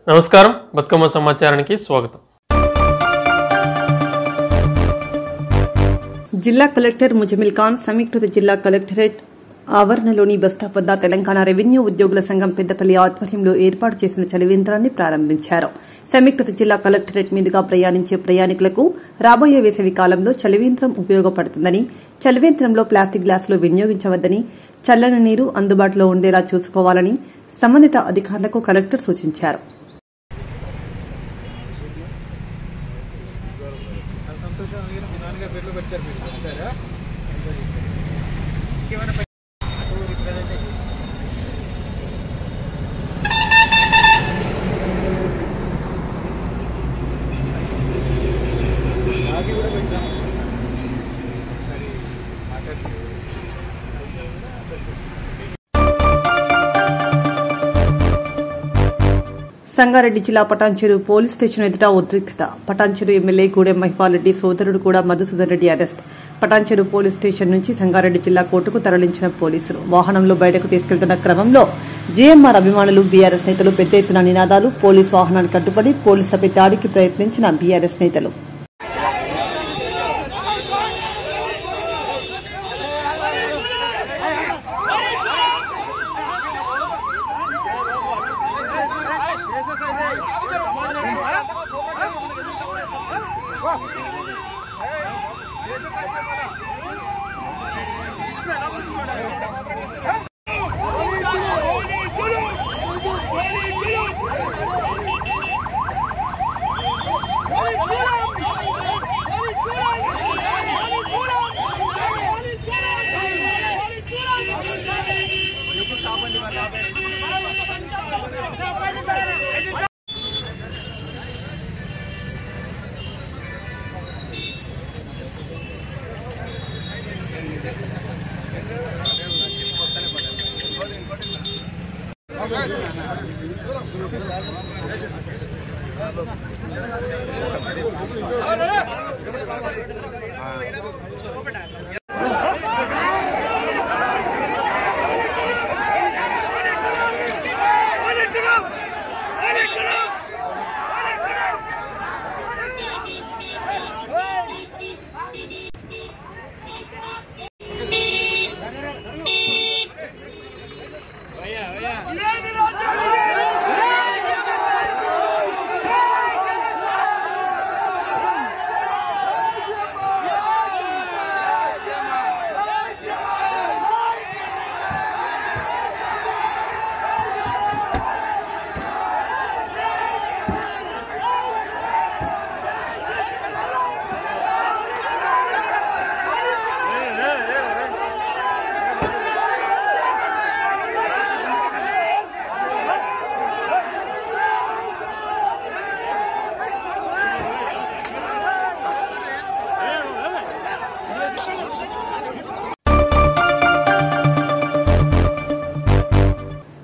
నమస్కారం, బతుకమ్మ సమాచారానికి స్వాగతం. జిల్లా కలెక్టర్ ముజమిల్ ఖాన్ సమీకృత జిల్లా కలెక్టరేట్ ఆవరణలోని బస్టాప్ వద్ద తెలంగాణ రెవెన్యూ ఉద్యోగుల సంఘం పెద్దపల్లి ఆధ్వర్యంలో ఏర్పాటు చేసిన చలివేంద్రాన్ని ప్రారంభించారు. సమీకృత జిల్లా కలెక్టరేట్ మీదుగా ప్రయాణించే ప్రయాణికులకు రాబోయే వేసవి కాలంలో చలివేంద్రం ఉపయోగపడుతుందని, చలివేంద్రంలో ప్లాస్టిక్ గ్లాసులు వినియోగించవద్దని, చల్లని నీరు అందుబాటులో ఉండేలా చూసుకోవాలని సంబంధిత అధికారులకు కలెక్టర్ సూచించారు. సంగారెడ్డి జిల్లా పటాన్చెరు పోలీస్ స్టేషన్ ఎదుట ఉద్రిక్తత. పటాన్చెరు ఎమ్మెల్యే గూడెం మహిపాల్ రెడ్డి సోదరుడు కూడా Madhusudan Reddy arrest. Patancheru police station నుంచి సంగారెడ్డి జిల్లా కోర్టుకు తరలించిన పోలీసులు వాహనంలో బయటకు తీసుకెళ్తున్న క్రమంలో జీఎంఆర్ అభిమానులు, బీఆర్ఎస్ నేతలు పెద్ద ఎత్తున నినాదాలు, పోలీసు వాహనానికి అడ్డుపడి పోలీసులపై దాడికి ప్రయత్నించిన బీఆర్ఎస్ నేతలు.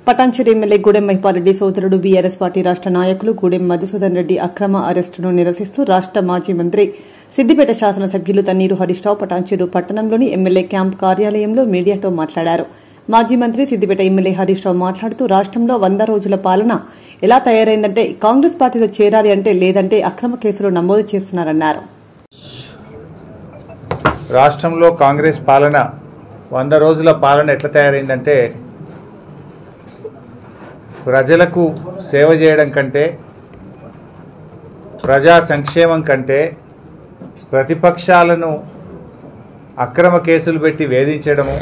పటాన్చెరు ఎమ్మెల్యే గూడెం మహిపాల్ రెడ్డి సోదరుడు, బీఆర్ఎస్ పార్టీ రాష్ట నాయకులు గూడెం మధుసూదన్ రెడ్డి అక్రమ అరెస్టును నిరసిస్తూ రాష్ట మాజీ మంత్రి, సిద్దిపేట శాసనసభ్యులు తన్నీరు హరీష్ రావు పటాన్చెరు పట్టణంలోని ఎమ్మెల్యే క్యాంప్ కార్యాలయంలో మీడియాతో మాట్లాడారు. మాజీ మంత్రి, సిద్దిపేట ఎమ్మెల్యే హరీష్ రావు మాట్లాడుతూ రాష్టంలో 100 రోజుల పాలన ఎలా తయారైందంటే కాంగ్రెస్ పార్టీలో చేరాలి అంటే లేదంటే అక్రమ కేసులు నమోదు చేస్తున్నారన్నారు. రాష్ట్రంలో కాంగ్రెస్ పాలన 100 రోజుల పాలన ఎట్లా తయారైందంటే ప్రజలకు సేవ చేయడం కంటే, ప్రజా సంక్షేమం కంటే ప్రతిపక్షాలను అక్రమ కేసులు పెట్టి వేధించడము,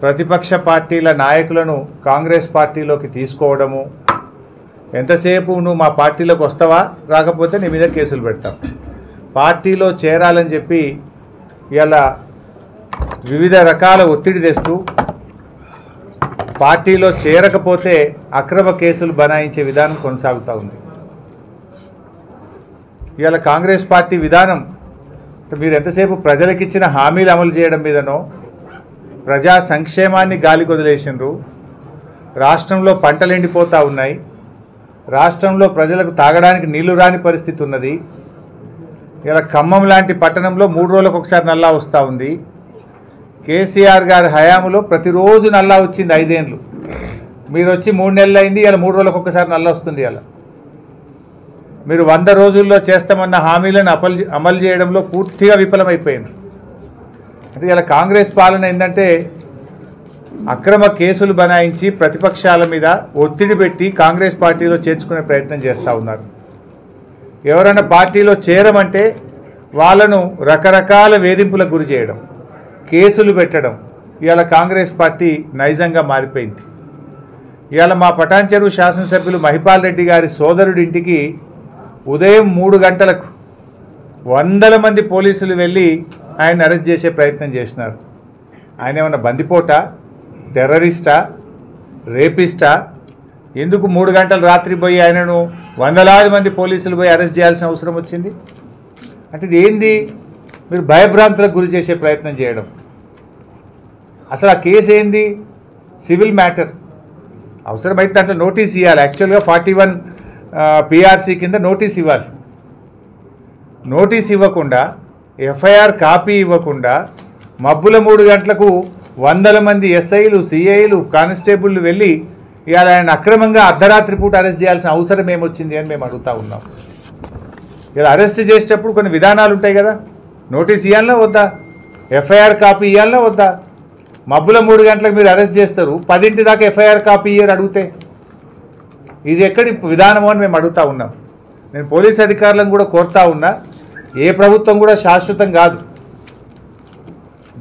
ప్రతిపక్ష పార్టీల నాయకులను కాంగ్రెస్ పార్టీలోకి తీసుకోవడము, ఎంతసేపు నువ్వు మా పార్టీలోకి వస్తావా, రాకపోతే నీ మీద కేసులు పెడతాం, పార్టీలో చేరాలని చెప్పి ఇలా వివిధ రకాల ఒత్తిడి తెస్తూ పార్టీలో చేరకపోతే అక్రమ కేసులు బనాయించే విధానం కొనసాగుతూ ఉంది. ఇవాళ కాంగ్రెస్ పార్టీ విధానం మీరు ఎంతసేపు ప్రజలకిచ్చిన హామీలు అమలు చేయడం మీదనో, ప్రజా సంక్షేమాన్ని గాలికి వదిలేసినారు. రాష్ట్రంలో పంటలు ఎండిపోతూ ఉన్నాయి, రాష్ట్రంలో ప్రజలకు తాగడానికి నీళ్లు రాని పరిస్థితి ఉన్నది. ఇలా ఖమ్మం లాంటి పట్టణంలో 3 రోజులకు ఒకసారి నల్లా వస్తూ ఉంది. కేసీఆర్ గారి హయాంలో ప్రతిరోజు నల్లా వచ్చింది 5 ఏళ్ళు. మీరు వచ్చి 3 నెలలు అయింది, ఇలా 3 రోజులకు ఒక్కసారి నల్ల వస్తుంది. ఇలా మీరు 100 రోజుల్లో చేస్తామన్న హామీలను అమలు చేయడంలో పూర్తిగా విఫలమైపోయింది. అంటే ఇలా కాంగ్రెస్ పాలన ఏంటంటే అక్రమ కేసులు బనాయించి ప్రతిపక్షాల మీద ఒత్తిడి పెట్టి కాంగ్రెస్ పార్టీలో చేర్చుకునే ప్రయత్నం చేస్తూ ఉన్నారు. ఎవరైనా పార్టీలో చేరమంటే వాళ్ళను రకరకాల వేధింపులకు గురి చేయడం, కేసులు పెట్టడం ఇవాళ కాంగ్రెస్ పార్టీ నైజంగా మారిపోయింది. ఇవాళ మా పటాన్చెరు శాసనసభ్యులు మహిపాల్ రెడ్డి గారి సోదరుడి ఇంటికి ఉదయం 3 గంటలకు 100 మంది పోలీసులు వెళ్ళి ఆయన అరెస్ట్ చేసే ప్రయత్నం చేసినారు. ఆయన ఏమన్నా బందిపోటా, టెర్రరిస్టా, రేపిస్టా? ఎందుకు 3 గంటల రాత్రి పోయి ఆయనను వందలాది మంది పోలీసులు పోయి అరెస్ట్ చేయాల్సిన అవసరం వచ్చింది? అంటే ఇది ఏంది? మీరు భయభ్రాంతులకు గురి చేసే ప్రయత్నం చేయడం. అసలు ఆ కేసు ఏంది? Civil matter. అవసరమైతే దాంట్లో నోటీస్ ఇవ్వాలి. యాక్చువల్గా 41 పిఆర్సీ కింద నోటీస్ ఇవ్వాలి. నోటీస్ ఇవ్వకుండా, ఎఫ్ఐఆర్ కాపీ ఇవ్వకుండా మబ్బుల 3 గంటలకు 100 మంది ఎస్ఐలు, సిఐలు, కానిస్టేబుళ్ళు వెళ్ళి ఇవాళ ఆయన అక్రమంగా అర్ధరాత్రి పూట అరెస్ట్ చేయాల్సిన అవసరం ఏమొచ్చింది అని మేము అడుగుతూ ఉన్నాం. ఇలా అరెస్ట్ చేసేటప్పుడు కొన్ని విధానాలు ఉంటాయి కదా. నోటీస్ ఇవ్వాలన్నా వద్దా? ఎఫ్ఐఆర్ కాపీ ఇవ్వాలన్నా వద్దా? మబ్బుల 3 గంటలకు మీరు అరెస్ట్ చేస్తారు, 10 దాకా ఎఫ్ఐఆర్ కాపీ ఇయ్యరు అడిగితే. ఇది ఎక్కడి విధానమో అని మేము అడుగుతూ ఉన్నాం. నేను పోలీస్ అధికారులను కూడా కోరుతా ఉన్నా, ఏ ప్రభుత్వం కూడా శాశ్వతం కాదు.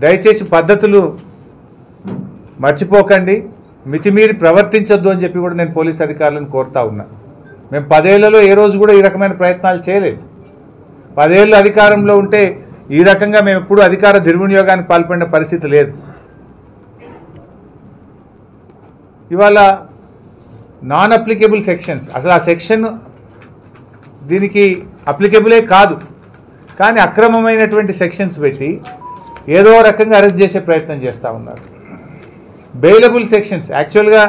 దయచేసి పద్ధతులు మర్చిపోకండి, మితిమీరి ప్రవర్తించొద్దు అని చెప్పి కూడా నేను పోలీస్ అధికారులను కోరుతా ఉన్నా. మేము 10 ఏళ్లలో ఏ రోజు కూడా ఈ రకమైన ప్రయత్నాలు చేయలేదు. 10 ఏళ్ళు అధికారంలో ఉంటే ఈ రకంగా మేము ఎప్పుడు అధికార దుర్వినియోగానికి పాల్పడిన పరిస్థితి లేదు. ఇవాళ నాన్ అప్లికేబుల్ సెక్షన్స్, అసలు ఆ సెక్షన్ దీనికి అప్లికేబులే కాదు, కానీ అక్రమమైనటువంటి సెక్షన్స్ పెట్టి ఏదో రకంగా అరెస్ట్ చేసే ప్రయత్నం చేస్తూ ఉన్నారు. బెయిలబుల్ సెక్షన్స్, యాక్చువల్గా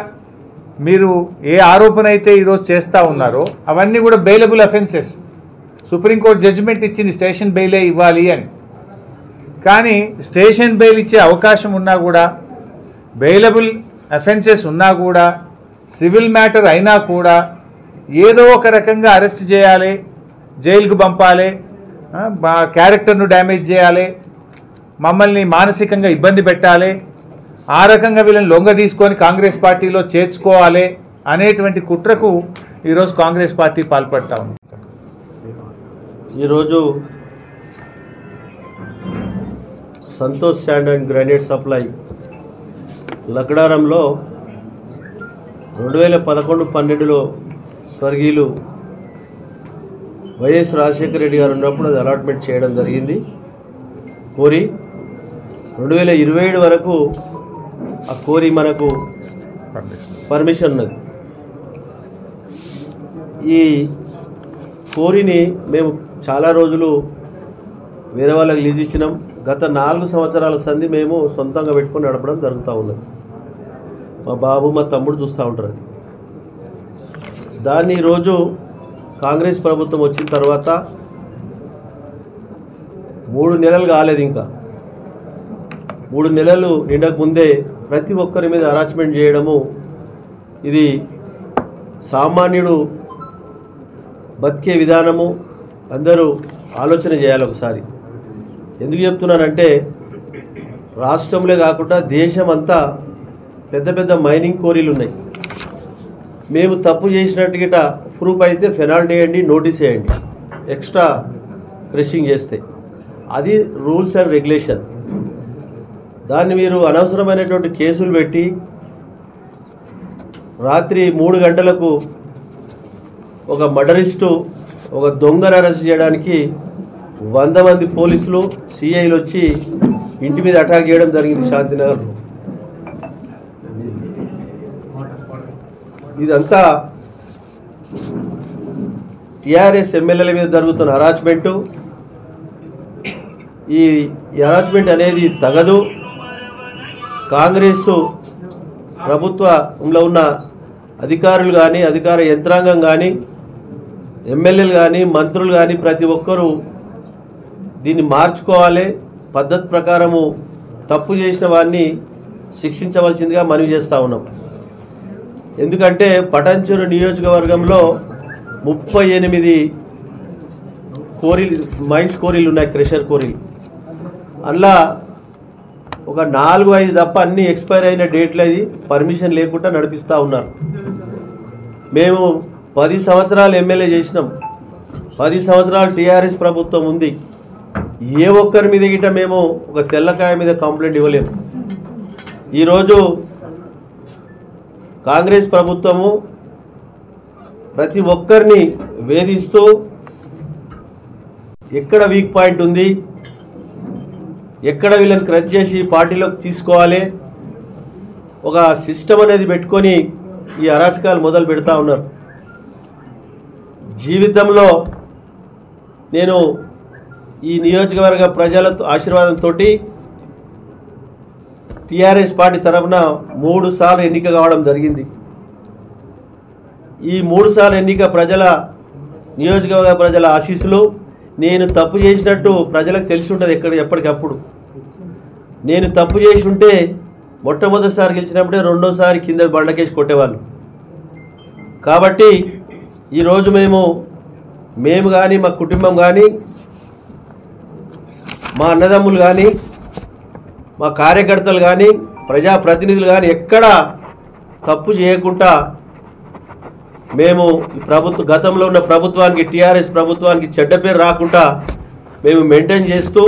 మీరు ఏ ఆరోపణ అయితే ఈరోజు చేస్తూ ఉన్నారో అవన్నీ కూడా బెయిలబుల్ అఫెన్సెస్. సుప్రీంకోర్టు జడ్జిమెంట్ ఇచ్చింది స్టేషన్ బెయిలే ఇవ్వాలి అని. కానీ స్టేషన్ బెయిల్ ఇచ్చే అవకాశం ఉన్నా కూడా, బెయిలబుల్ అఫెన్సెస్ ఉన్నా కూడా, సివిల్ మ్యాటర్ అయినా కూడా ఏదో ఒక రకంగా అరెస్ట్ చేయాలి, జైలుకు పంపాలి, మా క్యారెక్టర్ను డ్యామేజ్ చేయాలి, మమ్మల్ని మానసికంగా ఇబ్బంది పెట్టాలి, ఆ రకంగా వీళ్ళని లొంగ తీసుకొని కాంగ్రెస్ పార్టీలో చేర్చుకోవాలి అనేటువంటి కుట్రకు ఈరోజు కాంగ్రెస్ పార్టీ పాల్పడతా ఉంది. ఈరోజు Santosh sand and granite supply లక్డారంలో 2011-12లో స్వర్గీయులు వైఎస్ రాజశేఖర రెడ్డి గారు ఉన్నప్పుడు అది అలాట్మెంట్ చేయడం జరిగింది. కోరి 2027 వరకు ఆ కోరి మనకు పర్మిషన్ ఉన్నది. ఈ కోరిని మేము చాలా రోజులు వేరే వాళ్ళకి లీజ్ ఇచ్చినాం. గత 4 సంవత్సరాల సంధి మేము సొంతంగా పెట్టుకొని నడపడం జరుగుతూ ఉన్నది. మా బాబు, మా తమ్ముడు చూస్తూ ఉంటారు. దాన్ని ఈరోజు కాంగ్రెస్ ప్రభుత్వం వచ్చిన తర్వాత 3 నెలలు కాలేదు, ఇంకా 3 నెలలు నిండక ముందే ప్రతి ఒక్కరి మీద హరాస్మెంట్ చేయడము, ఇది సామాన్యుడు బతికే విధానము అందరూ ఆలోచన చేయాలి ఒకసారి. ఎందుకు చెప్తున్నానంటే రాష్ట్రంలో కాకుండా దేశం అంతా పెద్ద పెద్ద మైనింగ్ కోరీలు ఉన్నాయి. మేము తప్పు చేసినట్టుగా ప్రూఫ్ అయితే ఫెనాల్టీ వేయండి, నోటీస్ వేయండి, ఎక్స్ట్రా క్రషింగ్ చేస్తే. అది రూల్స్ అండ్ రెగ్యులేషన్. దాన్ని మీరు అనవసరమైనటువంటి కేసులు పెట్టి రాత్రి 3 గంటలకు ఒక మర్డరిస్టు, ఒక దొంగను అరెస్ట్ చేయడానికి 100 మంది పోలీసులు, సిఐలు వచ్చి ఇంటి మీద అటాక్ చేయడం జరిగింది శాంతినగర్లో. ఇదంతా టీఆర్ఎస్ ఎమ్మెల్యేల మీద జరుగుతున్న హరాస్మెంటు. ఈ హరాస్మెంట్ అనేది తగదు. కాంగ్రెస్ ప్రభుత్వంలో ఉన్న అధికారులు కానీ, అధికార యంత్రాంగం కానీ, ఎమ్మెల్యేలు కానీ, మంత్రులు కానీ ప్రతి ఒక్కరూ దీన్ని మార్చుకోవాలి. పద్ధతి ప్రకారము తప్పు చేసిన వారిని శిక్షించవలసిందిగా మనవి చేస్తూ ఉన్నాం. ఎందుకంటే పటాన్చెరు నియోజకవర్గంలో 38 మైన్స్ కోరీలు ఉన్నాయి, క్రెషర్ కోరీలు. అందులో ఒక 4-5 తప్ప అన్నీ ఎక్స్పైర్ అయిన డేట్లు అది పర్మిషన్ లేకుండా నడిపిస్తూ ఉన్నారు. మేము 10 సంవత్సరాలు ఎమ్మెల్యే చేసినాం, 10 సంవత్సరాలు టీఆర్ఎస్ ప్రభుత్వం ఉంది. ఏ ఒక్కరి మీద గిట్ట మేము ఒక తెల్లకాయ మీద కంప్లైంట్ ఇవ్వలేము. ఈరోజు కాంగ్రెస్ ప్రభుత్వము ప్రతి ఒక్కరిని వేధిస్తూ ఎక్కడ వీక్ పాయింట్ ఉంది, ఎక్కడ వీళ్ళని క్రష్ చేసి పార్టీలోకి తీసుకోవాలి, ఒక సిస్టమ్ అనేది పెట్టుకొని ఈ అరాచకాలు మొదలు పెడతా ఉన్నారు. జీవితంలో నేను ఈ నియోజకవర్గ ప్రజల ఆశీర్వాదంతో టీఆర్ఎస్ పార్టీ తరఫున 3 సార్లు ఎన్నిక కావడం జరిగింది. ఈ 3 సార్లు ఎన్నిక నియోజకవర్గ ప్రజల ఆశీస్సులు. నేను తప్పు చేసినట్టు ప్రజలకు తెలిసి ఉంటుంది ఎప్పటికప్పుడు. నేను తప్పు చేసి ఉంటే మొట్టమొదటిసారి గెలిచినప్పుడే రెండోసారి కింద బండకేసి కొట్టేవాళ్ళు. కాబట్టి ఈరోజు మేము కానీ, మా కుటుంబం కానీ, మా అన్నదమ్ములు కానీ, మా కార్యకర్తలు కానీ, ప్రజాప్రతినిధులు కానీ ఎక్కడ తప్పు చేయకుండా మేము గతంలో ఉన్న ప్రభుత్వానికి, టీఆర్ఎస్ ప్రభుత్వానికి చెడ్డ పేరు రాకుండా మేము మెయింటైన్ చేస్తూ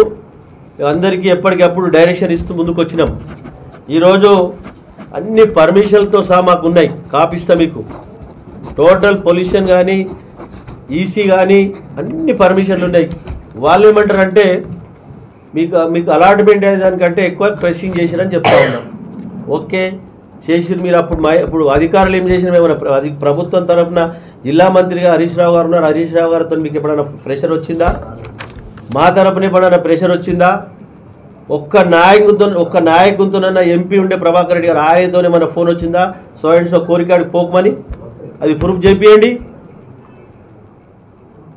అందరికీ ఎప్పటికప్పుడు డైరెక్షన్ ఇస్తూ ముందుకు వచ్చినాం. ఈరోజు అన్ని పర్మిషన్లతో సహా మాకు ఉన్నాయి, కాపిస్తా మీకు. టోటల్ పొల్యూషన్ కానీ, ఈసీ కానీ అన్ని పర్మిషన్లు ఉన్నాయి. వాళ్ళు ఏమంటారంటే మీకు అలాట్మెంట్ అయ్యేదానికంటే ఎక్కువ ప్రెషింగ్ చేసిరని చెప్తా ఉన్నాం. ఓకే చేసిరు మీరు. ఇప్పుడు అధికారులు ఏం చేసినా ఏమైనా ప్రభుత్వం తరఫున జిల్లా మంత్రిగా హరీష్ రావు గారు ఉన్నారు. హరీష్ రావు గారితో మీకు ఎప్పుడైనా ప్రెషర్ వచ్చిందా? మా తరఫున ఎప్పుడైనా ప్రెషర్ వచ్చిందా? ఒక్క నాయకునితోనన్నా ఎంపీ ఉండే ప్రభాకర్ రెడ్డి గారు ఆయనతోనే మన ఫోన్ వచ్చిందా? సో అండ్ సో కోరికాడికి పోకమని అది ప్రూఫ్ చేపియండి.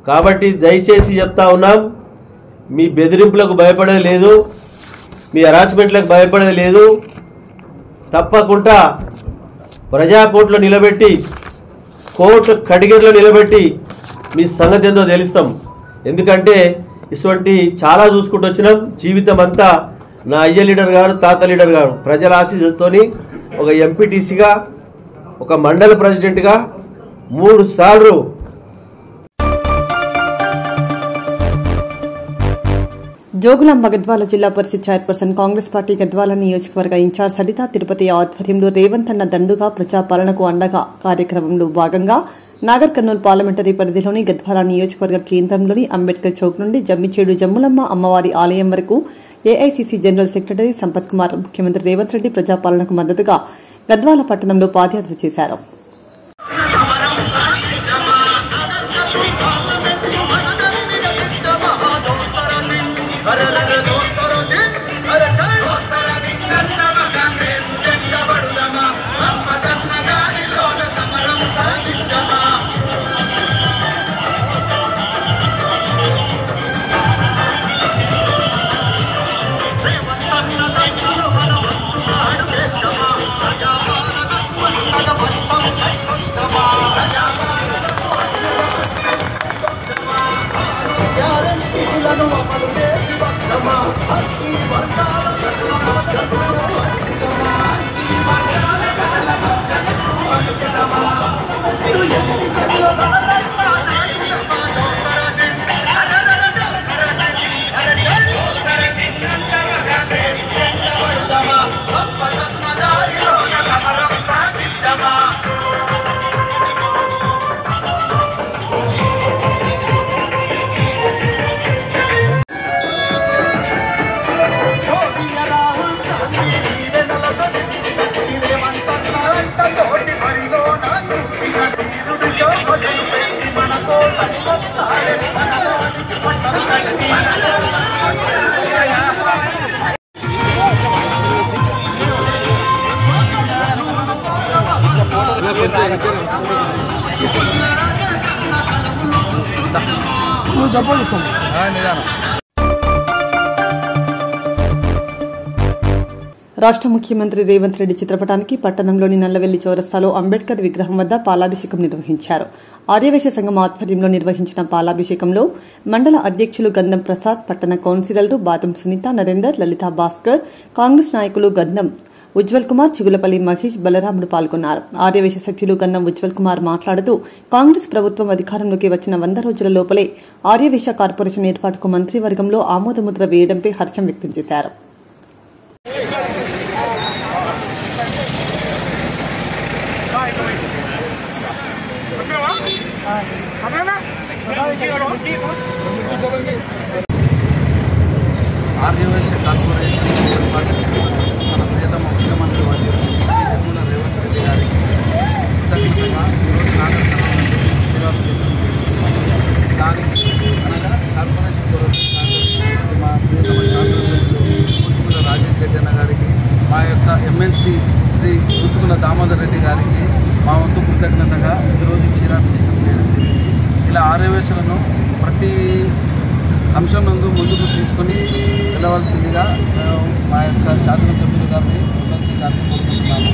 కాబట్టి దయచేసి చెప్తా ఉన్నాం, మీ బెదిరింపులకు భయపడేది లేదు, మీ హరాస్మెంట్లకు భయపడేది లేదు. తప్పకుండా ప్రజాకోర్టులో నిలబెట్టి, కోర్టు కడిగిరిలో నిలబెట్టి మీ సంగతి ఏందో తెలుస్తాం. ఎందుకంటే ఇటువంటి చాలా చూసుకుంటూ వచ్చినాం. జీవితం అంతా నా అయ్య లీడర్ గారు, తాత లీడర్ గారు ప్రజల ఆశీస్సుతో ఒక ఎంపీటీసీగా, ఒక మండల ప్రెసిడెంట్గా 3 సార్లు జోగులాంబ గద్వాల జిల్లా పరిషత్ చైర్పర్సన్ కాంగ్రెస్ పార్టీ గద్వాల నియోజకవర్గ ఇన్ఛార్జ్ సరితా తిరుపతి ఆధ్వర్యంలో రేవంత్ అన్న దండుగా ప్రజాపాలనకు అండగా కార్యక్రమంలో భాగంగా నాగర్ కర్నూలు పార్లమెంటరీ పరిధిలోని గద్వాల నియోజకవర్గ కేంద్రంలోని అంబేద్కర్ చౌక్ నుండి జమ్మిచేడు జమ్ములమ్మ అమ్మవారి ఆలయం వరకు AICC general secretary Sampath Kumar, ముఖ్యమంత్రి రేవంత్ రెడ్డి ప్రజాపాలనకు మద్దతుగా గద్వాల పట్టణంలో పాదయాత్ర చేశారు. రాష్ట్ర ముఖ్యమంత్రి రేవంత్ రెడ్డి చిత్రపటానికి పట్టణంలోని నల్లవెల్లి చౌరస్తాలో అంబేద్కర్ విగ్రహం వద్ద పాలాభిషేకం నిర్వహించారు. ఆర్యవైశ్య సంఘం ఆధ్వర్యంలో నిర్వహించిన పాలాభిషేకంలో మండల అధ్యక్షులు గంధం ప్రసాద్, పట్టణ కౌన్సిలర్లు బాదం సునీత, నరేందర్, లలితా భాస్కర్, కాంగ్రెస్ నాయకులు గంధం ఉజ్వల్ కుమార్, చిగులపల్లి మహేష్, బలరాముడు పాల్గొన్నారు. ఆర్యవైశ్య సభ్యులు గంధం ఉజ్వల్ కుమార్ మాట్లాడుతూ కాంగ్రెస్ ప్రభుత్వం అధికారంలోకి వచ్చిన 100 రోజుల లోపలే ఆర్యవైశ్య కార్పొరేషన్ ఏర్పాటుకు మంత్రివర్గంలో ఆమోదముద్ర వేయడంపై హర్షం వ్యక్తం చేశారు. ఆర్యవైశ్య కార్పొరేషన్ ఏర్పాటు మన ప్రియతమ ముఖ్యమంత్రి వర్యులు శ్రీ రేవంత్ రెడ్డి గారికి కృతజ్ఞతగా ఈరోజు నాగరికత దానికి అనగా కార్పొరేషన్ కొరకు మా ప్రియతమ కూచుకుల రాజేష్ రెడ్డి అన్న గారికి, మా యొక్క ఎమ్మెల్సీ శ్రీ కూచుకుల దామోదర్ రెడ్డి గారికి మా వంతు కృతజ్ఞతగా ఈరోజు క్షీరాభిషేకం చేయడం జరిగింది. ఇలా ఆర్యవైశ్యులను ప్రతి అంశం నందు ముందుకు తీసుకుని వెళ్ళవలసిందిగా మా యొక్క శాసనసభ్యులు గారిని ఎమ్మెల్సీ గారిని కోరుకుంటున్నాము.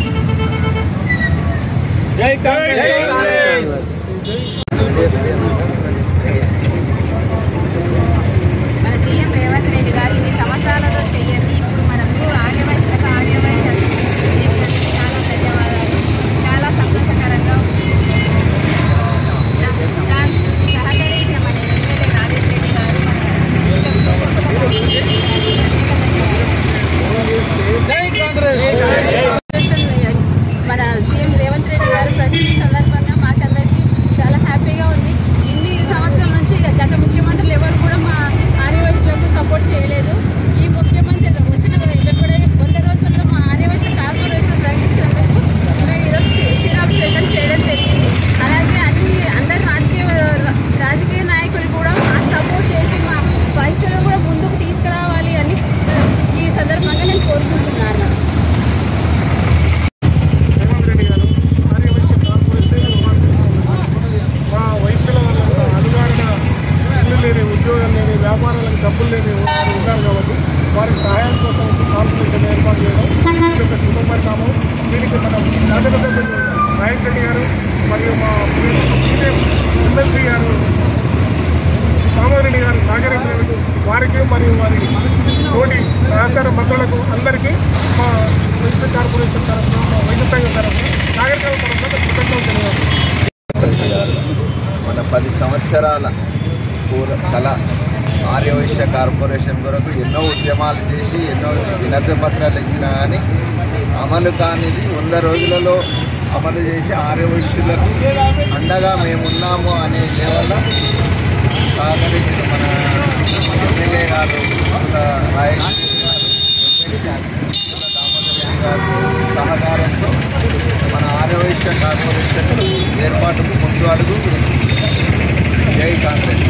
మన సీఎం రేవంత్ రెడ్డి గారు ఇన్ని సంవత్సరాలలో చెయ్యండి. ఇప్పుడు మనకు ఆర్యవైశ్య చాలా ధన్యవాదాలు. చాలా సంతోషకరంగా ఉంది. సహకరించిన మన ఎమ్మెల్యే రాజేష్ రెడ్డి గారు మన సీఎం రేవంత్ రెడ్డి గారు ప్రతి సందర్భంగా మాకందరికీ చాలా హ్యాపీగా ఉంది. ఇన్ని సంవత్సరాల నుంచి గత ముఖ్యమంత్రులు ఎవరు కూడా మా ఆర్యవైశ్యులకు సపోర్ట్ చేయలేదు. ఈ ముఖ్యమంత్రి వచ్చిన వెంబడే 100 రోజుల్లో మా ఆర్యవైశ్య కార్పొరేషన్ ప్రకటించినందుకు మేము ఈరోజు క్షీరాభిషేకం చేయడం జరిగింది. అలాగే అందరు రాజకీయ నాయకులు కూడా మాకు సపోర్ట్ చేసి మా వైశ్యులను కూడా ముందుకు తీసుకురావాలి అని ఈ సందర్భంగా నేను కోరుకుంటున్నాను. మా వైశ్యుల వల్ల అనుగాడిన ఇల్లు లేని, ఉద్యోగాలు లేని, వ్యాపారాలకు డబ్బులు లేని వారు ఉన్నారు కాబట్టి వారి సహాయం కోసం కార్పొరేషన్ ఏర్పాటు చేయడం ఇది ఒక శుభపరిణామం. దీనికి మన శాసనసభ్యులు రాజేష్ రెడ్డి గారు మరియు మా ఎమ్మెల్సీ గారు దామోదరెడ్డి గారు సహకరించినందుకు వారికి మరియు వారి తోటి సహచార మంత్రులకు అందరికీ మా వైశ్య కార్పొరేషన్ తరఫున, మా వైద్య సంఘం తరఫున, నాగరికత తరఫున కృతజ్ఞతలు తెలియజేస్తాను. మన 10 సంవత్సరాల కళ ఆర్యవైశ్య కార్పొరేషన్ కొరకు ఎన్నో ఉద్యమాలు చేసి ఎన్నో వినతి పత్రాలు ఇచ్చినా కానీ అమలు కానిది 100 రోజులలో అమలు చేసి ఆర్యవైశ్యులకు అండగా మేమున్నాము అనే వల్ల సహకరించిన మన ఎమ్మెల్యే గారు రాజేష్ గారు, ఎమ్మెల్సీ దామోదర్ రెడ్డి గారు సహకారంతో మన ఆర్యవైశ్య కార్పొరేషన్ ఏర్పాటుకు ముందు అడుగు. జై కాంగ్రెస్.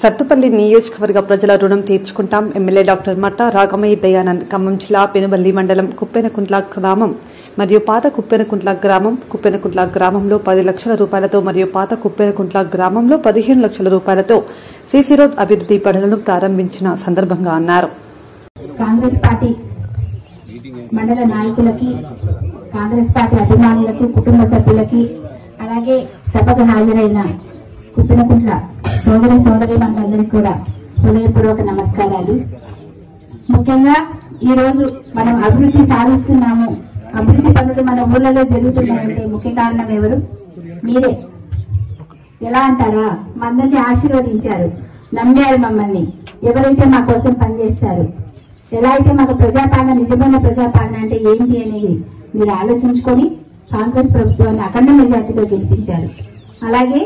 సత్తుపల్లి నియోజకవర్గ ప్రజల రుణం తీర్చుకుంటాం. ఎమ్మెల్యే డాక్టర్ మట్టా రాగమయ్య దయానంద్. ఖమ్మం జిల్లా పెనుబల్లి మండలం కుప్పెనకుంట్ల గ్రామం మరియు పాత కుప్పెనకుంట్ల గ్రామం. కుప్పెనకుంట్ల గ్రామంలో 10 లక్షల రూపాయలతో మరియు పాత కుప్పెనకుంట్ల గ్రామంలో 15 లక్షల రూపాయలతో సీసీ రోడ్ అభివృద్ది పనులను ప్రారంభించిన సందర్భంగా అన్నారు. కాంగ్రెస్ పార్టీ మండల నాయకులకి, కాంగ్రెస్ పార్టీ అభిమానులకు, కుటుంబ సభ్యులకి, అలాగే సభకు హాజరైన కుప్పెనకుంట్ల సోదరీమణులందరికీ కూడా హృదయపూర్వక నమస్కారాలు. ముఖ్యంగా ఈ రోజు మనం అభివృద్ధి సాధిస్తున్నాము, అభివృద్ధి పనులు మన ఊళ్ళలో జరుగుతున్నాయంటే ముఖ్య కారణం ఎవరు? మీరే. ఎలా అంటారా? మనందరినీ ఆశీర్వదించారు, నమ్మారు మమ్మల్ని. ఎవరైతే మా కోసం పనిచేస్తారు, ఎలా అయితే మాకు ప్రజాపాలన, నిజమైన ప్రజాపాలన అంటే ఏంటి అనేది మీరు ఆలోచించుకొని కాంగ్రెస్ ప్రభుత్వాన్ని అఖండ మెజార్టీతో గెలిపించారు. అలాగే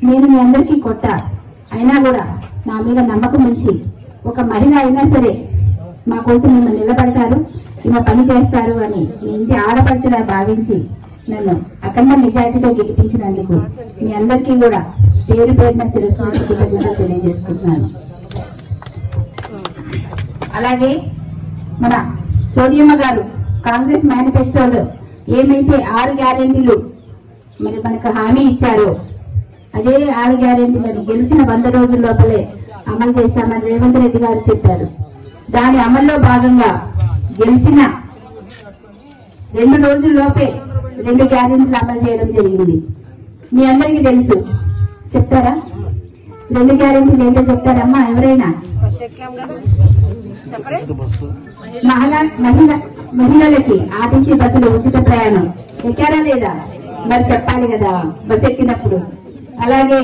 నేను మీ అందరికీ కొత్త అయినా కూడా నా మీద నమ్మకం ఉంచి ఒక మహిళ అయినా సరే మా కోసం మిమ్మల్ని నిలబడతారు, ఇలా పని చేస్తారు అని మీ ఇంటి ఆడపడుచులా భావించి నన్ను అఖండ మెజార్టీతో గెలిపించినందుకు మీ అందరికీ కూడా పేరు పేరున శిరస్సు కృతజ్ఞతలు తెలియజేసుకుంటున్నాను. అలాగే మన సోనియమ్మ గారు కాంగ్రెస్ మేనిఫెస్టోలో ఏమైతే 6 గ్యారెంటీలు మరి మనకు హామీ ఇచ్చారో అదే 6 గ్యారెంటీలను గెలిచిన 100 రోజుల లోపలే అమలు చేస్తామని రేవంత్ రెడ్డి గారు చెప్పారు. దాని అమల్లో భాగంగా గెలిచిన 2 రోజుల్లోపే 2 గ్యారెంటీలు అమలు చేయడం జరిగింది. మీ అందరికీ తెలుసు, చెప్తారా? 2 గ్యారెంటీలు ఏంటో చెప్తారమ్మా ఎవరైనా? మహిళలకి ఆర్టీసీ బస్సులో ఉచిత ప్రయాణం ఎక్కారా లేదా? మరి చెప్పాలి కదా బస్ ఎక్కినప్పుడు. అలాగే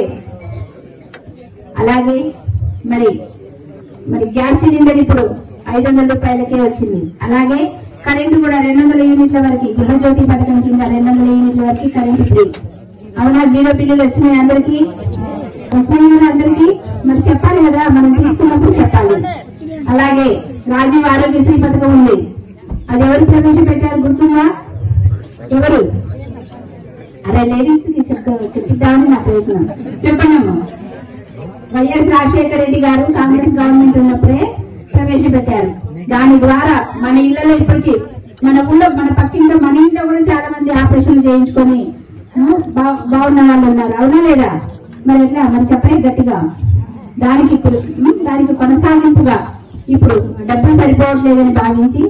మరి గ్యాస్ సిలిండర్ ఇప్పుడు 500 రూపాయలకే వచ్చింది. అలాగే కరెంటు కూడా 200 యూనిట్ల వరకు, గృహజ్యోతి పథకం కింద 200 యూనిట్ల వరకు కరెంటు ఫ్రీ. అవునా? 0 బిల్లులు వచ్చినాయి అందరికీ? వచ్చినాయి కదా అందరికీ? మరి చెప్పాలి కదా, మనం తీసుకున్నప్పుడు చెప్పాలి. అలాగే రాజీవ్ ఆరోగ్యశ్రీ పథకం ఉంది, అది ఎవరు ప్రవేశపెట్టారు గుర్తుందా? ఎవరు? అరే లేడీస్ కి చెప్పిద్దామని నా ప్రయత్నం. చెప్పండి అమ్మా. వైఎస్ రాజశేఖర రెడ్డి గారు కాంగ్రెస్ గవర్నమెంట్ ఉన్నప్పుడే ప్రవేశపెట్టారు. దాని ద్వారా మన ఇళ్లలో ఇప్పటికీ మన ఊళ్ళో, మన పక్కింట్లో, మన ఇంట్లో కూడా చాలా మంది ఆపరేషన్లు చేయించుకొని బాగున్న వాళ్ళు ఉన్నారు. అవునా లేదా? మరి ఎట్లా? మరి చెప్పలే గట్టిగా. దానికి కొనసాగింపుగా ఇప్పుడు డబ్బులు సరిపోవట్లేదని భావించి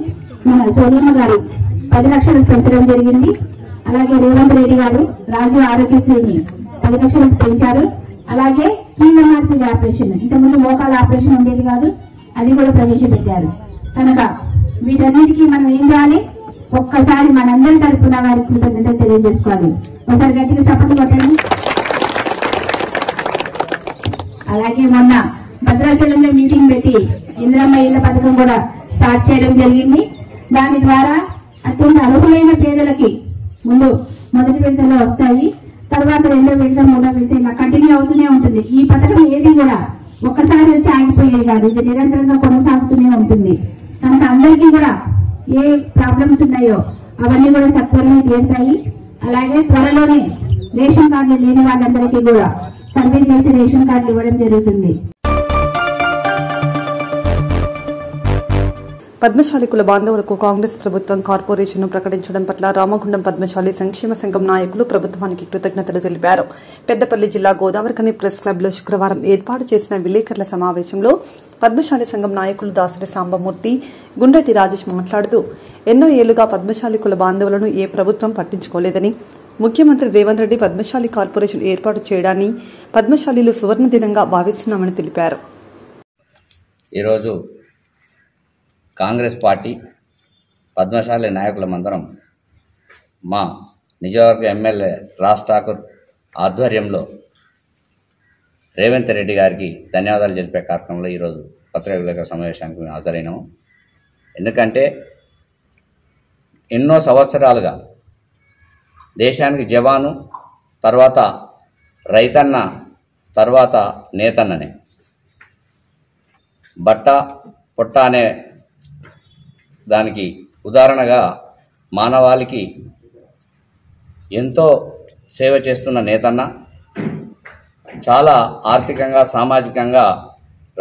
మన సోనియమ్మ గారు 10 లక్షలు పెంచడం జరిగింది. అలాగే రేవంత్ రెడ్డి గారు రాజీవ్ ఆరోగ్యశ్రీని 10 లక్షలకు పెంచారు. అలాగే కీళ్ళ మార్పిడి ఆపరేషన్, ఇంతకుముందు మోకాల ఆపరేషన్ ఉండేది కాదు, అది కూడా ప్రవేశపెట్టారు. కనుక వీటన్నిటికీ మనం ఏం చేయాలి? ఒక్కసారి మనందరి తరపున వారికి కృతజ్ఞతలు తెలియజేసుకోవాలి. ఒకసారి గట్టిగా చప్పట్లు కొట్టండి. అలాగే మొన్న భద్రాచలంలో మీటింగ్ పెట్టి ఇందిరమ్మ ఇళ్ల పథకం కూడా స్టార్ట్ చేయడం జరిగింది. దాని ద్వారా అత్యంత అర్హులైన పేదలకి మొదటి విడతలో వస్తాయి, తర్వాత 2వ విడత 3వ విడత ఇలా కంటిన్యూ అవుతూనే ఉంటుంది. ఈ పథకం ఏది కూడా ఒక్కసారి వచ్చి ఆగిపోయేది కాదు, ఇది నిరంతరంగా కొనసాగుతూనే ఉంటుంది. కనుక అందరికీ కూడా ఏ ప్రాబ్లమ్స్ ఉన్నాయో అవన్నీ కూడా సత్వరమే తీరుతాయి. అలాగే త్వరలోనే రేషన్ కార్డులు లేని వాళ్ళందరికీ కూడా సర్వే చేసి రేషన్ కార్డులు ఇవ్వడం జరుగుతుంది. పద్మశాలి కుల బాంధవులకు కాంగ్రెస్ ప్రభుత్వం కార్పొరేషన్ను ప్రకటించడం పట్ల రామగుండం పద్మశాలి సంక్షేమ సంఘం నాయకులు ప్రభుత్వానికి కృతజ్ఞతలు తెలిపారు. పెద్దపల్లి జిల్లా గోదావరిఖని ప్రెస్ క్లబ్లో శుక్రవారం ఏర్పాటు చేసిన విలేకరుల సమావేశంలో పద్మశాలి సంఘం నాయకులు దాసరి సాంబమూర్తి, గుండటి రాజేష్ మాట్లాడుతూ ఎన్నో ఏళ్లుగా పద్మశాలి కుల బాంధవులను ఏ ప్రభుత్వం పట్టించుకోలేదని, ముఖ్యమంత్రి రేవంత్ రెడ్డి పద్మశాలి కార్పొరేషన్ ఏర్పాటు చేయడాన్ని పద్మశాలీలు సువర్ణ దినంగా భావిస్తున్నామని తెలిపారు. ఈరోజు కాంగ్రెస్ పార్టీ పద్మశాలి నాయకులమందరం మా నియోజకవర్గ ఎమ్మెల్యే రాజ్ ఠాకూర్ ఆధ్వర్యంలో రేవంత్ రెడ్డి గారికి ధన్యవాదాలు తెలిపే కార్యక్రమంలో ఈరోజు పత్రికా విలేకరుల సమావేశానికి మేము హాజరైనాము. ఎందుకంటే ఎన్నో సంవత్సరాలుగా దేశానికి జవాను, తర్వాత రైతన్న, తర్వాత నేతన్ననే, బట్ట పొట్ట అనే దానికి ఉదాహరణగా మానవాళికి ఎంతో సేవ చేస్తున్న నేతన్న, చాలా ఆర్థికంగా, సామాజికంగా,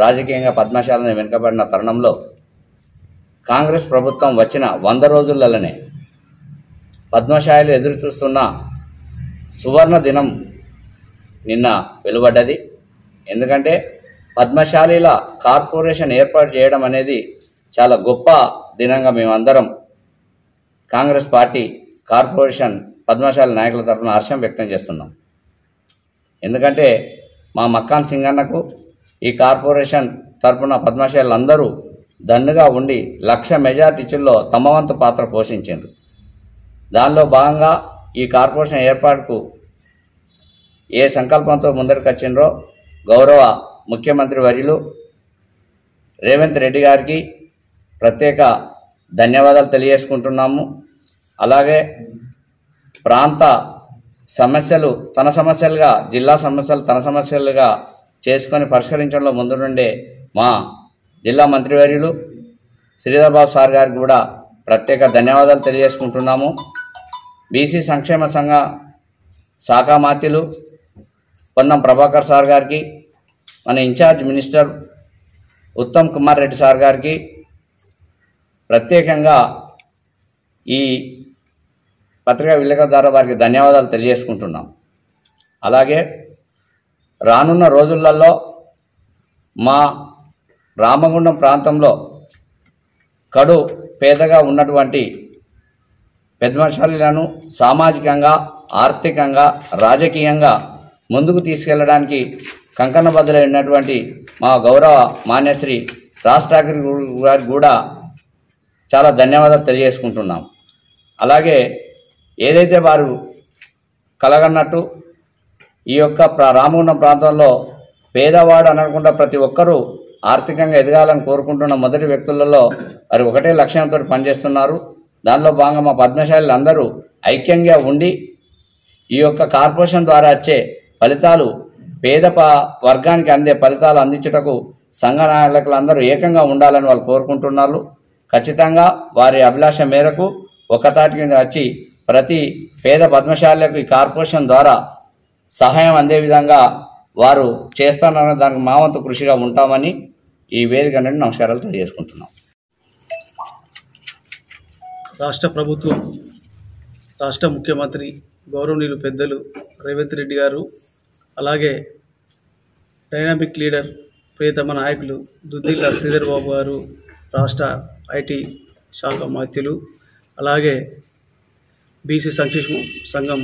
రాజకీయంగా పద్మశాలని వెనుకబడిన తరుణంలో కాంగ్రెస్ ప్రభుత్వం వచ్చిన 100 రోజులలోనే పద్మశాలిలు ఎదురు చూస్తున్న సువర్ణ దినం నిన్న వెలువడ్డది. ఎందుకంటే పద్మశాలీల కార్పొరేషన్ ఏర్పాటు చేయడం అనేది చాలా గొప్ప దినంగా మేమందరం కాంగ్రెస్ పార్టీ కార్పొరేషన్ పద్మశాలి నాయకుల తరఫున హర్షం వ్యక్తం చేస్తున్నాం. ఎందుకంటే మా మక్కాన్ సింగన్నకు ఈ కార్పొరేషన్ తరఫున పద్మశాలీలందరూ దన్నుగా ఉండి 1,00,000 మెజార్టీలో తమ వంతు పాత్ర పోషించారు. దానిలో భాగంగా ఈ కార్పొరేషన్ ఏర్పాటుకు ఏ సంకల్పంతో ముందరికి వచ్చిండ్రో గౌరవ ముఖ్యమంత్రి వర్యులు రేవంత్ రెడ్డి గారికి ప్రత్యేక ధన్యవాదాలు తెలియజేసుకుంటున్నాము. అలాగే ప్రాంత సమస్యలు తన సమస్యలుగా, జిల్లా సమస్యలు తన సమస్యలుగా చేసుకొని పరిష్కరించడంలో ముందు నుండే మా జిల్లా మంత్రివర్యులు శ్రీధర్ బాబు సార్ గారికి కూడా ప్రత్యేక ధన్యవాదాలు తెలియజేసుకుంటున్నాము. బీసీ సంక్షేమ సంఘ శాఖ మాత్యులు పొన్నం ప్రభాకర్ సార్ గారికి, మన incharge minister Uttam Kumar Reddy sir గారికి ప్రత్యేకంగా ఈ పత్రికా విలేకరుల ద్వారా వారికి ధన్యవాదాలు తెలియజేసుకుంటున్నాం. అలాగే రానున్న రోజులలో మా రామగుండం ప్రాంతంలో కడు పేదగా ఉన్నటువంటి పెద్దమశాలీలను సామాజికంగా, ఆర్థికంగా, రాజకీయంగా ముందుకు తీసుకెళ్లడానికి కంకణబద్ధులై ఉన్నటువంటి మా గౌరవ మాన్యశ్రీ రాజ్ ఠాకరే గారికి కూడా చాలా ధన్యవాదాలు తెలియజేసుకుంటున్నాం. అలాగే ఏదైతే వారు కలగన్నట్టు ఈ యొక్క రామగుండం ప్రాంతంలో పేదవాడు అనకుండా ప్రతి ఒక్కరూ ఆర్థికంగా ఎదగాలని కోరుకుంటున్న మొదటి వ్యక్తులలో వారు ఒకటే లక్ష్యంతో పనిచేస్తున్నారు. దానిలో భాగంగా మా పద్మశాలీలు అందరూ ఐక్యంగా ఉండి ఈ యొక్క కార్పొరేషన్ ద్వారా వచ్చే ఫలితాలు పేద వర్గానికి అందే ఫలితాలు అందించుటకు సంఘ నాయకులందరూ ఏకంగా ఉండాలని వాళ్ళు కోరుకుంటున్నారు. ఖచ్చితంగా వారి అభిలాష మేరకు ఒకతాటి కింద వచ్చి ప్రతి పేద పద్మశాలకు ఈ కార్పొరేషన్ ద్వారా సహాయం అందే విధంగా వారు చేస్తానన్న దానికి మా వంతు కృషిగా ఉంటామని ఈ వేదిక నుండి నమస్కారాలు తెలియజేసుకుంటున్నాం. రాష్ట్ర ప్రభుత్వం, రాష్ట్ర ముఖ్యమంత్రి గౌరవనీయులు పెద్దలు రేవంత్ రెడ్డి గారు, అలాగే డైనామిక్ లీడర్ ప్రియతమ నాయకులు దుద్దిల్ల శ్రీధర్ బాబు గారు, రాష్ట్ర ఐటీ శాఖ మంత్రులు, అలాగే బీసీ సంక్షేమ సంఘం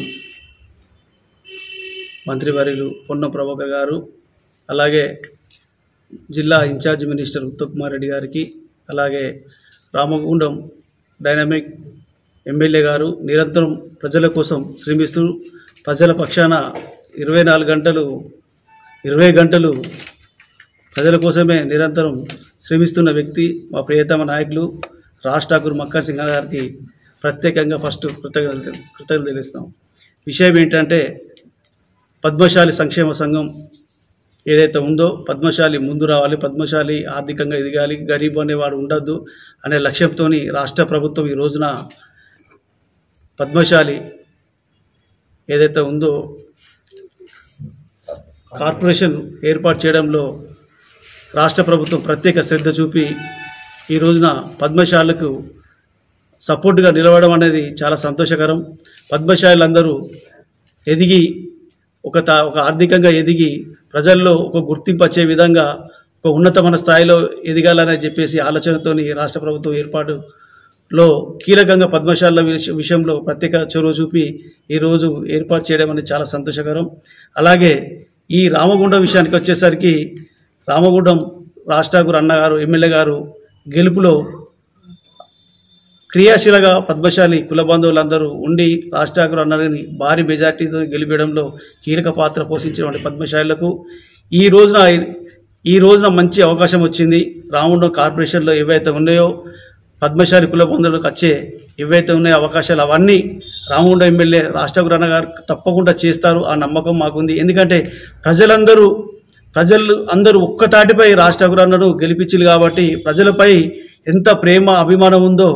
మంత్రివర్యులు పొన్నం ప్రభాకర్ గారు, అలాగే జిల్లా ఇన్ఛార్జ్ మినిస్టర్ ఉత్తమ్ కుమార్ రెడ్డి గారికి, అలాగే రామగుండం డైనామిక్ ఎమ్మెల్యే గారు నిరంతరం ప్రజల కోసం శ్రమిస్తూ ప్రజల పక్షాన 20 గంటలు ప్రజల కోసమే నిరంతరం శ్రమిస్తున్న వ్యక్తి మా ప్రియతమ నాయకులు రాజ్ ఠాకూర్ మక్కన్ సింగ్ గారికి ప్రత్యేకంగా ఫస్ట్ కృతజ్ఞతలు తెలుస్తాం. విషయం ఏంటంటే పద్మశాలి సంక్షేమ సంఘం ఏదైతే ఉందో పద్మశాలి ముందు రావాలి, పద్మశాలి ఆర్థికంగా ఎదగాలి, గరీబ్ అనేవాడు ఉండద్దు అనే లక్ష్యంతో రాష్ట్ర ప్రభుత్వం ఈ రోజున పద్మశాలి ఏదైతే ఉందో కార్పొరేషన్ ఏర్పాటు చేయడంలో రాష్ట్ర ప్రభుత్వం ప్రత్యేక శ్రద్ధ చూపి ఈ రోజున పద్మశాలకు సపోర్టుగా నిలవడం అనేది చాలా సంతోషకరం. పద్మశాలందరూ ఎదిగి ఒక ఆర్థికంగా ఎదిగి ప్రజల్లో ఒక గుర్తింపు వచ్చే విధంగా ఒక ఉన్నతమైన స్థాయిలో ఎదగాలని చెప్పేసి ఆలోచనతోని రాష్ట్ర ప్రభుత్వం ఏర్పాటులో కీలకంగా పద్మశాల విషయంలో ప్రత్యేక చొరవ చూపి ఈరోజు ఏర్పాటు చేయడం అనేది చాలా సంతోషకరం. అలాగే ఈ రామగుండం విషయానికి వచ్చేసరికి రామగుండం రాజ్ ఠాకూర్ అన్నగారు ఎమ్మెల్యే గారు గెలుపులో క్రియాశీలగా పద్మశాలి కుల బంధువులందరూ ఉండి రాజ్ ఠాకూర్ అన్నని భారీ మెజార్టీతో గెలిపేయడంలో కీలక పాత్ర పోషించినటువంటి పద్మశాలులకు ఈ రోజున మంచి అవకాశం వచ్చింది. రామగుండం కార్పొరేషన్లో ఏవైతే ఉన్నాయో పద్మశాలి కుల బంధువులకు వచ్చే ఏవైతే ఉన్నాయో అవకాశాలు అవన్నీ రామగుండం ఎమ్మెల్యే రాజ్ ఠాకూర్ అన్న గారు తప్పకుండా చేస్తారు. ఆ నమ్మకం మాకుంది. ఎందుకంటే ప్రజలు అందరూ ఒక్కతాటిపై రాజ్ ఠాకూర్ అన్నను గెలిపించారు కాబట్టి ప్రజలపై ఎంత ప్రేమ అభిమానం ఉందో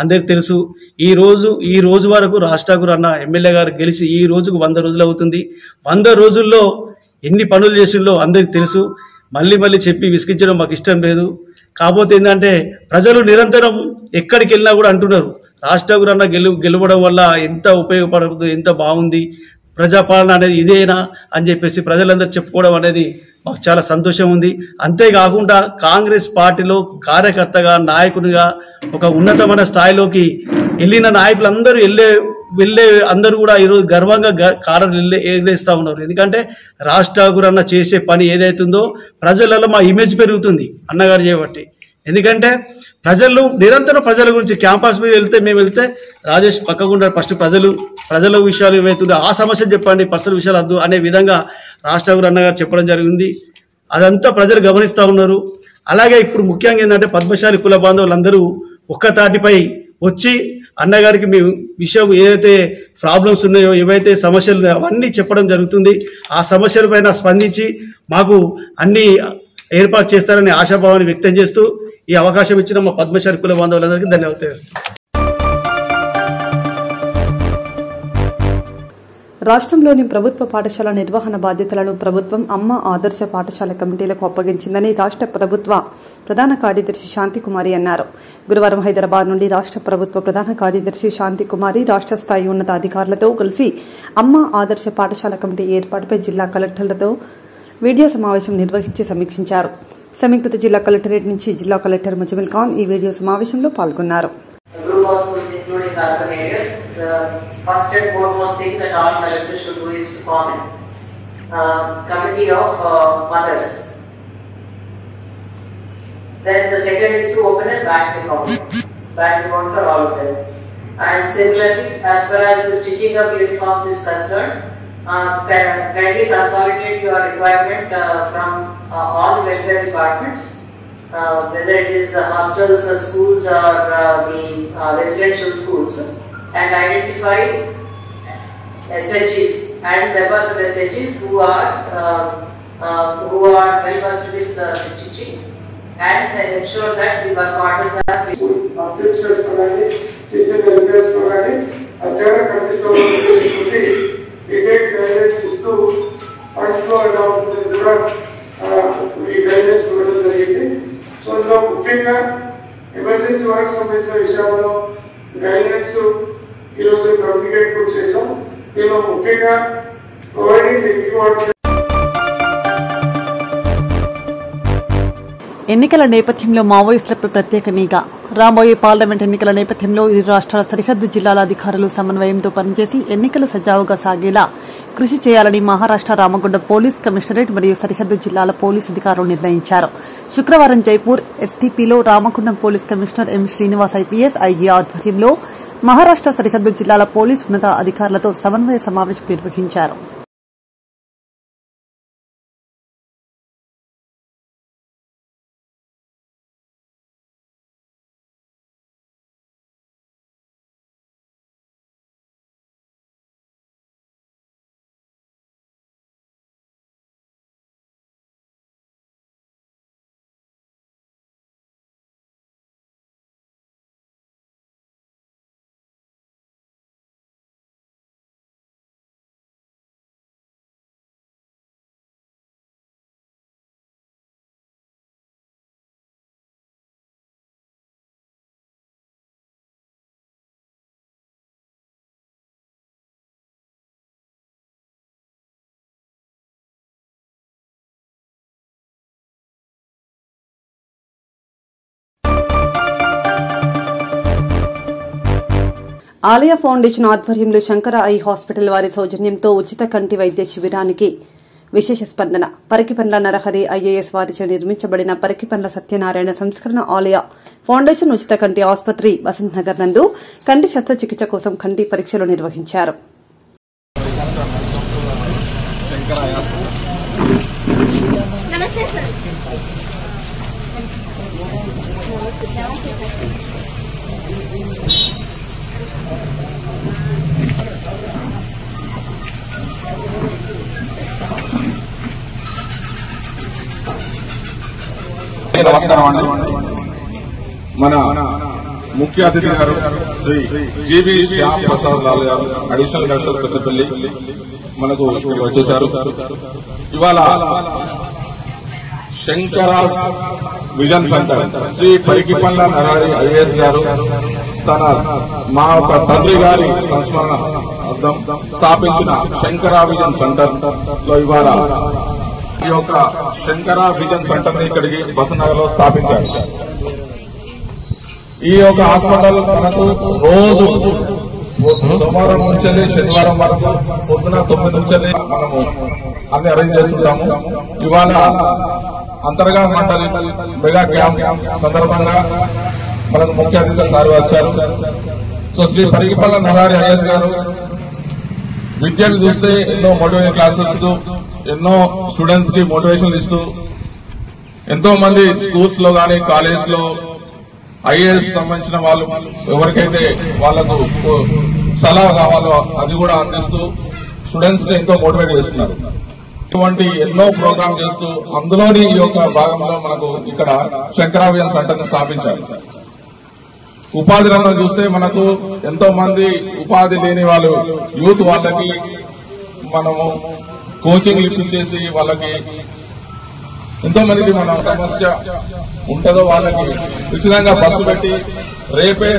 అందరికి తెలుసు. ఈ రోజు వరకు రాజ్ ఠాకూర్ అన్న ఎమ్మెల్యే గారు గెలిచి ఈ రోజుకు 100 రోజులు అవుతుంది. 100 రోజుల్లో ఎన్ని పనులు చేసిందో అందరికి తెలుసు. మళ్ళీ చెప్పి విసిగించడం మాకు ఇష్టం లేదు. కాకపోతే ఏంటంటే ప్రజలు నిరంతరం ఎక్కడికి వెళ్ళినా కూడా అంటున్నారు రాజ్ ఠాకూర్ అన్న గెలవడం వల్ల ఎంత ఉపయోగపడుతుంది, ఎంత బాగుంది, ప్రజాపాలన అనేది ఇదేనా అని చెప్పేసి ప్రజలందరూ చెప్పుకోవడం అనేది మాకు చాలా సంతోషం ఉంది. అంతేకాకుండా కాంగ్రెస్ పార్టీలో కార్యకర్తగా నాయకునిగా ఒక ఉన్నతమైన స్థాయిలోకి వెళ్ళిన నాయకులందరూ వెళ్ళే అందరూ కూడా ఈరోజు గర్వంగా కాడలు ఎగరేస్తూ ఉన్నారు. ఎందుకంటే రాజ్ ఠాకూర్ అన్న చేసే పని ఏదైతుందో ప్రజలలో మా ఇమేజ్ పెరుగుతుంది అన్నగారు చేయబట్టి. ఎందుకంటే నిరంతరం ప్రజల గురించి క్యాంపస్ మీద మేము వెళ్తే రాజేష్ పక్కకుండా ఫస్ట్ ప్రజల విషయాలు ఏవైతుందో ఆ సమస్యలు చెప్పండి, పర్సనల్ విషయాలు వద్దు అనే విధంగా రాజ్ ఠాకూర్ అన్నగారు చెప్పడం జరిగింది. అదంతా ప్రజలు గమనిస్తూ ఉన్నారు. అలాగే ఇప్పుడు ముఖ్యంగా ఏంటంటే పద్మశాలి కుల బాంధవులందరూ ఒక్కతాటిపై వచ్చి అన్నగారికి మీ విషయం ఏదైతే ప్రాబ్లమ్స్ ఉన్నాయో ఏవైతే సమస్యలు అవన్నీ చెప్పడం జరుగుతుంది. ఆ సమస్యలపైన స్పందించి మాకు అన్ని ఏర్పాటు చేస్తారని ఆశాభావాన్ని వ్యక్తం చేస్తూ ఈ అవకాశం ఇచ్చిన మా పద్మశాలి కుల బాంధవులందరికీ ధన్యవాదాలు తెలుస్తున్నాను. రాష్ట్రంలోని ప్రభుత్వ పాఠశాల నిర్వహణ బాధ్యతలను ప్రభుత్వం అమ్మ ఆదర్శ పాఠశాల కమిటీలకు అప్పగించిందని రాష్ట్ర ప్రభుత్వ ప్రధాన కార్యదర్శి శాంతికుమారి అన్నారు. గురువారం హైదరాబాద్ నుండి రాష్ట్ర ప్రభుత్వ ప్రధాన కార్యదర్శి శాంతికుమారి రాష్ట్ర స్థాయి ఉన్నతాధికారులతో కలిసి అమ్మ ఆదర్శ పాఠశాల కమిటీ ఏర్పాటుపై జిల్లా కలెక్టర్లతో వీడియో సమావేశం నిర్వహించి సమీక్షించారు. సమీకృత జిల్లా కలెక్టరేట్ నుంచి జిల్లా కలెక్టర్ ముజమిల్ ఖాన్ ఈ వీడియో సమావేశంలో పాల్గొన్నారు. Then the second is to open a bank account for all of them. And similarly, as far as the stitching of uniforms is concerned, kindly consolidate your requirement from all welfare departments, whether it is hostels, schools, or the residential schools, and identify SHGs and members of SHGs who are well versed with stitching, and ensure that the work orders are applications provide teacher welfare provide achara కండిషన్స్కి ఇదేట్ guidance ఇస్తూ funds flow ఎలా అవుతుంది కూడా ఈ guidance ఇవ్వడం జరిగింది. So ఇందులో ముఖ్యంగా ఎమర్జెన్సీ వర్క్ సంబంధించిన విషయాల్లో గైడెన్స్ ఈరోజు కమ్యూనికేట్ కూడా చేసాం. దీనిలో ముఖ్యంగా ప్రొవైడింగ్ డ్రింకింగ్ వాటర్. ఎన్నికల నేపథ్యంలో మావోయిస్టులపై ప్రత్యేక నిఘా. రాబోయే పార్లమెంట్ ఎన్నికల నేపథ్యంలో ఇరు రాష్ట్రాల సరిహద్దు జిల్లాల అధికారులు సమన్వయంతో పనిచేసి ఎన్నికలు సజావుగా సాగేలా కృషి చేయాలని మహారాష్ట్ర రామగుండం పోలీస్ కమిషనరేట్ మరియు సరిహద్దు జిల్లాల పోలీసు అధికారులు నిర్ణయించారు. శుక్రవారం జైపూర్ ఎస్టీపీలో Ramagundam police commissioner M Srinivas IPS IG ఆధ్వర్యంలో మహారాష్ట్ర సరిహద్దు జిల్లాల పోలీసు ఉన్నత అధికారులతో సమన్వయ సమావేశం నిర్వహించారు. ఆలయ ఫౌండేషన్ ఆధ్వర్యంలో శంకర ఐ హాస్పిటల్ వారి సౌజన్యంతో ఉచిత కంటి వైద్య శిబిరానికి విశేష స్పందన. పరికిపండ్ల నరహరి ఐఏఎస్ వారిచే నిర్మించబడిన పరికిపండ్ల సత్యనారాయణ సంస్కరణ ఆలయ ఫౌండేషన్ ఉచిత కంటి ఆసుపత్రి వసంత్ నగర్ నందు కంటి శస్త్రచికిత్స కోసం కంటి పరీక్షలు నిర్వహించారు. నమస్కారం అండి. మన ముఖ్య అతిథి గారు శ్రీ జీబీ శ్యామ్ ప్రసాద్ లాల్ గారు అడిషనల్ కలెక్టర్ పెద్దపల్లి మనకు వచ్చేశారు. ఇవాళ Shankara vision centre Shri Parikipandla Narahari IAS గారు తన మా తండ్రి గారి సంస్మరణ అర్థం స్థాపించిన శంకర విజన్ సెంటర్ లో ఇవాళ ఈ యొక్క శంకర విజన్ సెంటర్ ని ఇక్కడికి బసనగర్ లో స్థాపించారు. ఈ యొక్క హాస్పిటల్ మనకు రోజు సోమవారం నుంచి శనివారం వరకు పొద్దున 9 నుంచి మనము అన్ని అరేంజ్ చేస్తుంటాము. ఇవాళ అంతర్గా మండలి మెగా క్యాంప్ సందర్భంగా మనకు ముఖ్య అతిథిగా సార్ వచ్చారు. సో శ్రీ పరికిపండ్ల నరహరి ఐఏఎస్ గారు విద్యను చూస్తే ఎన్నో మోటివేషన్ క్లాసెస్ ఎన్నో స్టూడెంట్స్ కి మోటివేషన్ ఇస్తూ ఎంతో మంది స్కూల్స్ లో గానీ కాలేజ్ లో ఐఏఎస్ సంబంధించిన వాళ్ళు ఎవరికైతే వాళ్లకు సలహా కావాలో అది కూడా అందిస్తూ స్టూడెంట్స్ ని ఎంతో మోటివేట్ చేస్తున్నారు. ఇటువంటి ఎన్నో ప్రోగ్రామ్ చేస్తూ అందులోని ఈ యొక్క భాగంలో మనకు ఇక్కడ శంకర విజన్ సెంటర్ ని స్థాపించారు. ఉపాధి రంగం చూస్తే మనకు ఎంతో మంది ఉపాధి లేని వాళ్ళు యూత్ వాళ్ళకి మనము కోచింగ్ ఇప్పించేసి వాళ్ళకి ఎంతో మందికి మన సమస్య ఉంటుందో వాళ్ళకి ఉచితంగా బస్సు పెట్టి రేపే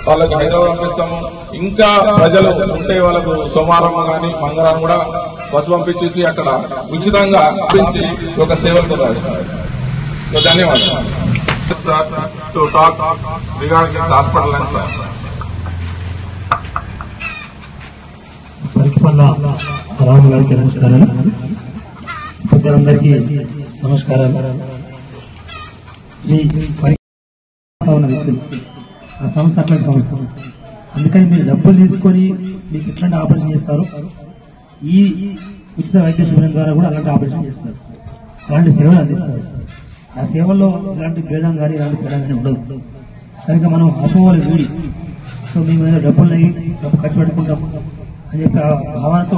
వాళ్ళకి హైదరాబాద్ పంపిస్తాము. ఇంకా ప్రజలు ఉంటే వాళ్ళకు సోమవారం కానీ మంగళవారం కూడా బస్సు పంపించేసి అక్కడ ఉచితంగా పంపించి ఒక సేవలు నిర్వహిస్తారు. So ధన్యవాదాలు. To talk regarding the hospital and పరికిపల్ల రాము గారికి నమస్కారాలు. పెద్దలందరికీ నమస్కారాలు. శ్రీ పరిపాలన వ్యక్తులు ఆ సంస్థ అట్లాంటి సంస్థ, అందుకని మీరు డబ్బులు తీసుకొని మీకు ఎట్లాంటి ఆపరేషన్ చేస్తారు, ఈ ఉచిత వైద్య శిబిరం ద్వారా కూడా అలాంటి ఆపరేషన్ చేస్తారు, అలాంటి సేవలు అందిస్తారు. ఆ సేవల్లో ఇలాంటి భేదం కానీ ఇలాంటి తేడా కానీ ఉండదు. కనుక మనం అపోహలు వీడి సో మేము ఏదో డబ్బులు డబ్బు ఖర్చు పెట్టుకుంటాం అని చెప్పి ఆ భావనతో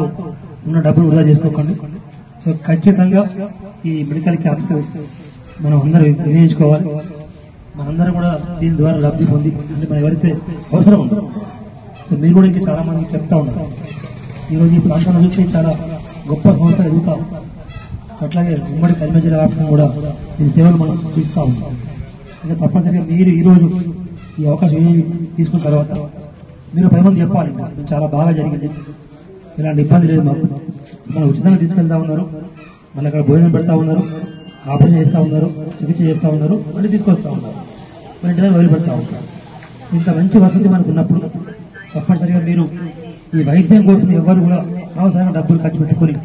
ఉన్న డబ్బులు వృధా చేసుకోకండి. సో ఖచ్చితంగా ఈ మెడికల్ క్యాంప్స్ మనం అందరూ వినియోగించుకోవాలి. మనందరం కూడా దీని ద్వారా లబ్ధి పొంది అంటే మనం ఎవరైతే అవసరం ఉందో సో మీరు కూడా ఇంకా చాలా మందికి చెప్తా ఉంటారు. ఈరోజు ఈ ప్రాంతంలో చూస్తే చాలా గొప్ప సంస్థలు ఎదుగుతాం. అట్లాగే ఉమ్మడి కరీంనగర్ జిల్లా వ్యాప్తంగా కూడా దీని సేవలు మనం తీస్తూ ఉంటాం. అంటే తప్పనిసరిగా మీరు ఈరోజు ఈ అవకాశం తీసుకున్న తర్వాత మీరు 10 మంది చెప్పాలి, మేము చాలా బాగా జరిగింది, ఇలాంటి ఇబ్బంది లేదు మాకు, మనం ఉచితంగా తీసుకెళ్తా ఉన్నారు, మళ్ళీ అక్కడ భోజనం పెడతా ఉన్నారు, ఆపరేషన్ చేస్తూ ఉన్నారు, చికిత్స చేస్తూ ఉన్నారు, మళ్ళీ తీసుకొస్తా ఉన్నారు, మళ్ళీ ఇంటి వదిలిపెడతా ఉంటారు. ఇంత మంచి వసతి మనకు ఉన్నప్పుడు తప్పనిసరిగా మీరు ఈ వైద్యం కోసం ఎవరు కూడా అనవసరంగా డబ్బులు ఖర్చు పెట్టుకొని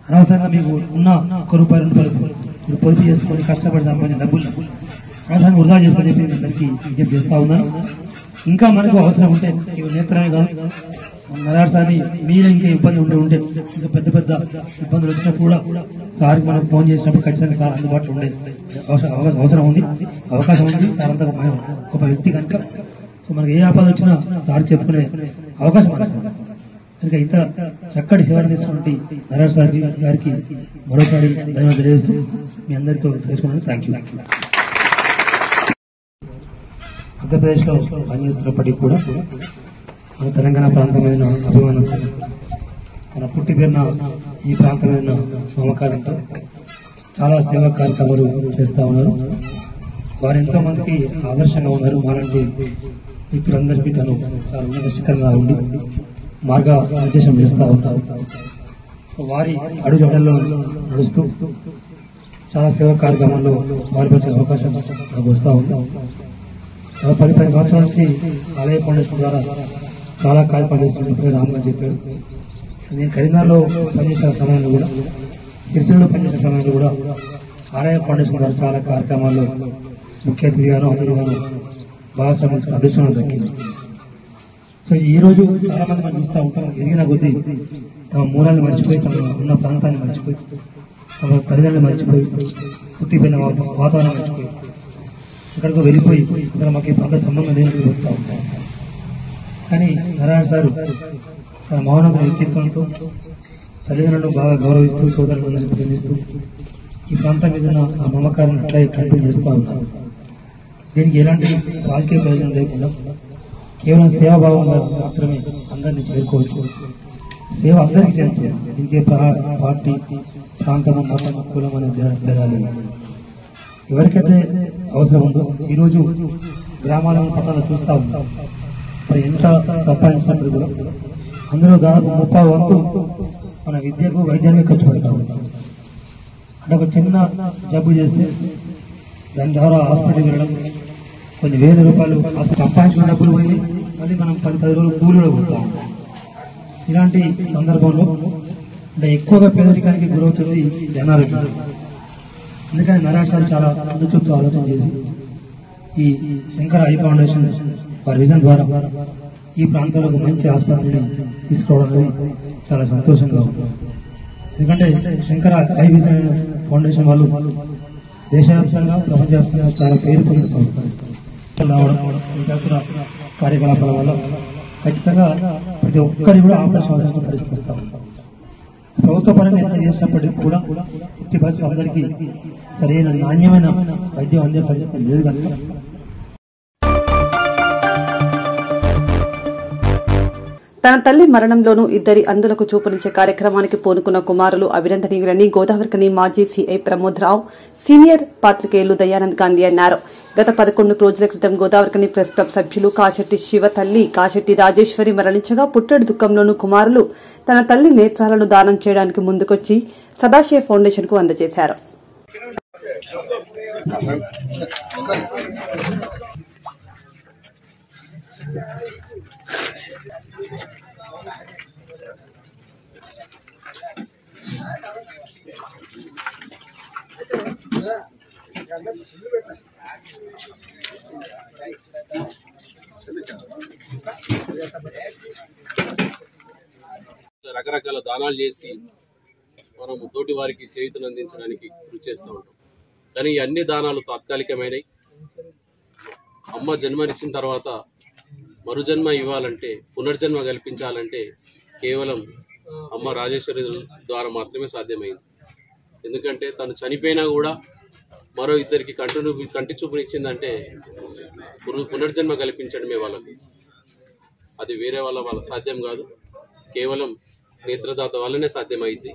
అనవసరంగా మీకు ఉన్న ₹1 2 మీరు పొదుపు చేసుకొని కష్టపడి సంపాదించిన డబ్బులు అనవసరంగా వృధా చేసుకొని చెప్పి నేను అందరికీ విజ్ఞప్తి చేస్తా ఉన్నాను. ఇంకా మనకు అవసరం ఉంటే నేత్రమే కాదు నరాసారి మీరు ఇంకా ఇబ్బంది ఉంటే ఇంకా పెద్ద పెద్ద ఇబ్బందులు వచ్చినప్పుడు కూడా సార్కి మనం ఫోన్ చేసినప్పుడు ఖచ్చితంగా సార్ అందుబాటులో ఉండే అవసరం ఉంది, అవకాశం ఉంది. సార్ అంతా ఒక వ్యక్తి కనుక సో మనకి ఏ ఆపద వచ్చినా సార్ చెప్పుకునే అవకాశం కనుక ఇంత చక్కటి సేవలు చేసినటువంటి నరాజ్ సార్ గారికి మరోసారి ధన్యవాదాలు తెలియజేస్తూ మీ అందరితో తెలుసుకున్నాను. Thank you. ఆంధ్రప్రదేశ్లో పనిచేస్తున్నప్పటికీ కూడా మన తెలంగాణ ప్రాంతమైన అభిమానం, తన పుట్టి పేరున ఈ ప్రాంతమైన మమకారంతో చాలా సేవా కార్యక్రమాలు చేస్తూ ఉన్నారు. వారు ఎంతో మందికి ఆదర్శంగా ఉన్నారు. మాలాంటి వ్యక్తులందరికీ తను చాలా ఉన్నత ఉండి మార్గనిర్దేశం చేస్తూ ఉంటారు. వారి అడుగుజాడల్లో నడుస్తూ చాలా సేవా కార్యక్రమాల్లో పాల్పంచే అవకాశం నాకు వస్తూ ఉంది. 10 సంవత్సరాల నుంచి ఆలయ ఫౌండేషన్ ద్వారా చాలా కార్యక్రమాలు చేస్తున్నప్పుడు రామ్ గారు చెప్పారు. నేను కరీంనగర్లో పనిచేసిన సమయంలో కూడా, సిరిసిల్లలో పనిచేసిన సమయంలో కూడా ఆలయ ఫౌండేషన్ ద్వారా చాలా కార్యక్రమాల్లో ముఖ్య అతిథిగాను అందరూగాను భాగస్వామ్య అదృష్టం దక్కింది. సో ఈ రోజు చాలా మంది మనం చూస్తూ ఉంటాం, ఎదిగిన కొద్దీ తమ మూలాన్ని మర్చిపోయి, తమ ఉన్న ప్రాంతాన్ని మర్చిపోయి, తమ తల్లిదండ్రులు మర్చిపోయి, పుట్టిపోయిన వాతావరణం మర్చిపోయి ఇక్కడికి వెళ్ళిపోయి అసలు మాకు ఈ ప్రాంత సంబంధం లేని వస్తూ ఉంటాం. కానీ నారాయణ సార్ తన మౌనత వ్యక్తిత్వంతో తల్లిదండ్రులను బాగా గౌరవిస్తూ, సోదరులను ప్రేమిస్తూ ఈ ప్రాంతం మీద ఆ మమకారాన్ని అట్లా కంటిన్యూ చేస్తూ ఉంటారు. దీనికి ఎలాంటి రాజకీయ ప్రయోజనం లేకుండా కేవలం సేవాభావంగా మాత్రమే అందరినీ చేరుకోవచ్చు. సేవ అందరికీ చేరుతుంది. దీనికి పార్టీ, ప్రాంతం, మతం, కులం అనే భేదాలు ఎవరికైతే అవసరం ఉందో ఈరోజు గ్రామాలను పక్కన చూస్తూ ఉంటాం. మరి ఎంత సంపాదించినప్పుడు కూడా అందులో దాదాపు 30 వంతు మన విద్యకు, వైద్యానికి ఖర్చు పెడతా ఉంటాం. అంటే ఒక చిన్న జబ్బు చేస్తే దాని ద్వారా హాస్పిటల్కి వెళ్ళడం, కొన్ని వేల రూపాయలు సంపాదించిన డబ్బులు పోయి మళ్ళీ మనం 10 రోజులు కూలీలో పోతాం. ఇలాంటి సందర్భంలో అంటే ఎక్కువగా పేదరికానికి గురవుతుంది జనారోగ్యం. అందుకని నారాయణ సార్ చాలా ముందు చూపుతూ ఆలోచన చేసి ఈ శంకర ఐ ఫౌండేషన్ వారి విజన్ ద్వారా ఈ ప్రాంతంలో మంచి ఆసుపత్రిని తీసుకోవడంలో చాలా సంతోషంగా ఉంది. ఎందుకంటే శంకర ఐ విజన్ ఫౌండేషన్ వాళ్ళు దేశవ్యాప్తంగా, ప్రపంచవ్యాప్తంగా చాలా పేరు పొందిన సంస్థ. రావడం ఇంకా కార్యకలాపాల వల్ల ఖచ్చితంగా ప్రతి ఒక్కరి కూడా ఆపరేషన్ పరిస్థితి వస్తూ ఉంటాం. ప్రభుత్వ పరంగా ఎంత చేసినప్పటికీ కూడా ఎట్టి పరిస్థితులు అందరికీ సరైన నాణ్యమైన వైద్యం అందే పరిస్థితి లేదు కనుక తన తల్లి మరణంలోనూ ఇద్దరి అందులకు చూపునిచ్చే కార్యక్రమానికి పూనుకున్న కుమారులు అభినందనీయులని గోదావరికని మాజీ సీఐ ప్రమోద్ రావు, సీనియర్ పాత్రికేయులు దయానంద్ గాంధీ అన్నారు. గత 11 రోజుల క్రితం గోదావరికని ప్రెస్ క్లబ్ సభ్యులు కాశెట్టి శివ తల్లి కాశెట్టి రాజేశ్వరి మరణించగా పుట్టెడు దుఃఖంలోనూ కుమారులు తన తల్లి నేత్రాలను దానం చేయడానికి ముందుకొచ్చి సదాశివ ఫౌండేషన్ కు అందజేశారు. రకరకాల దానాలు చేసి మనము తోటి వారికి చేయుతను అందించడానికి కృషి చేస్తూ ఉంటాం. కానీ ఈ అన్ని దానాలు తాత్కాలికమైనవి. అమ్మ జన్మనిచ్చిన తర్వాత మరుజన్మ ఇవ్వాలంటే, పునర్జన్మ కల్పించాలంటే కేవలం అమ్మ రాజేశ్వరి ద్వారా మాత్రమే సాధ్యమైంది. ఎందుకంటే తను చనిపోయినా కూడా మరో ఇద్దరికి కంటి చూపునిచ్చిందంటే పునర్జన్మ కల్పించడమే వాళ్ళకి. అది వేరే వాళ్ళ సాధ్యం కాదు, కేవలం నేత్రదాత వల్లనే సాధ్యమైంది.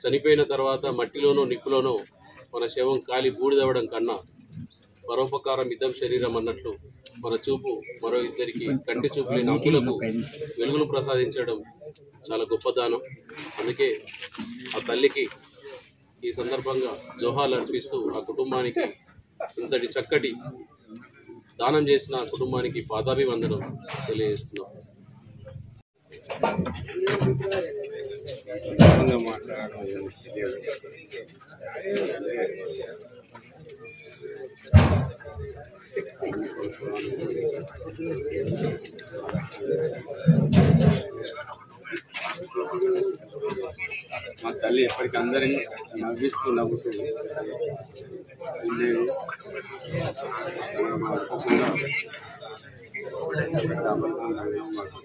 చనిపోయిన తర్వాత మట్టిలోనో నిప్పులోనో మన శవం కాలి బూడిదవ్వడం కన్నా పరోపకారం ఇద్దం శరీరం అన్నట్లు మన చూపు మరో ఇద్దరికి కంటి చూపు లేని అమ్ములకు వెలుగును ప్రసాదించడం చాలా గొప్ప దానం. అందుకే ఆ తల్లికి ఈ సందర్భంగా జోహాలు అర్పిస్తూ ఆ కుటుంబానికి, ఇంతటి చక్కటి దానం చేసిన కుటుంబానికి పాదాభివందనం తెలియజేస్తున్నాం. మా తల్లి ఎప్పటికీ అందరినీ నవ్విస్తూ నవ్వుతూ ఉండేది.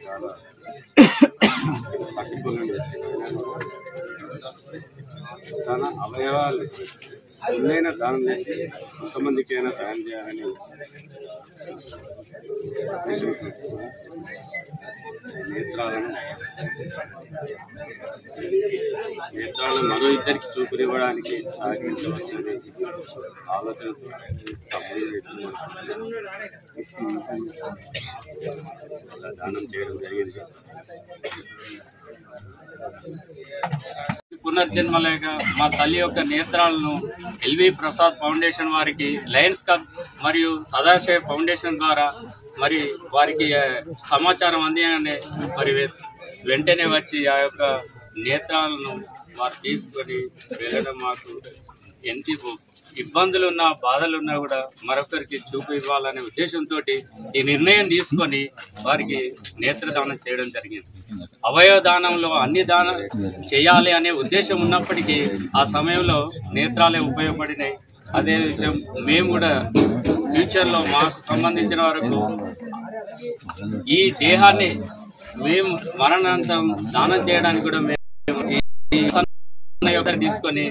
చాలా పట్టింపులను చేసేది. తన అవయవాలు ఎన్నైనా దానం చేసి ఎంతమందికైనా సాయం చేయాలని నేత్రాలను మరో ఇద్దరికి చూపునివ్వడానికి సహకరించవచ్చని ఆలోచనతో దానం చేయడం జరిగింది. పునర్జన్మ లేక మా తల్లి యొక్క నేత్రాలను ఎల్వి ప్రసాద్ ఫౌండేషన్ వారికి, లయన్స్ క్లబ్ మరియు సదాశివ ఫౌండేషన్ ద్వారా మరి వారికి సమాచారం అందించగానే మరి వెంటనే వచ్చి ఆ యొక్క నేత్రాలను వారు తీసుకొని వెళ్ళడం మాకు ఎంత ఇబ్బందులున్నా బాధలున్నా కూడా మరొకరికి చూపు ఇవ్వాలనే ఉద్దేశంతో ఈ నిర్ణయం తీసుకొని వారికి నేత్రదానం చేయడం జరిగింది. అవయవ దానంలో అన్ని దానం చేయాలి అనే ఉద్దేశం ఉన్నప్పటికీ ఆ సమయంలో నేత్రాలే ఉపయోగపడినాయి. అదే విషయం మేము కూడా ఫ్యూచర్లో మాకు సంబంధించిన వరకు ఈ దేహాన్ని మేము మరణాంతం దానం చేయడానికి కూడా మేము తీసుకొని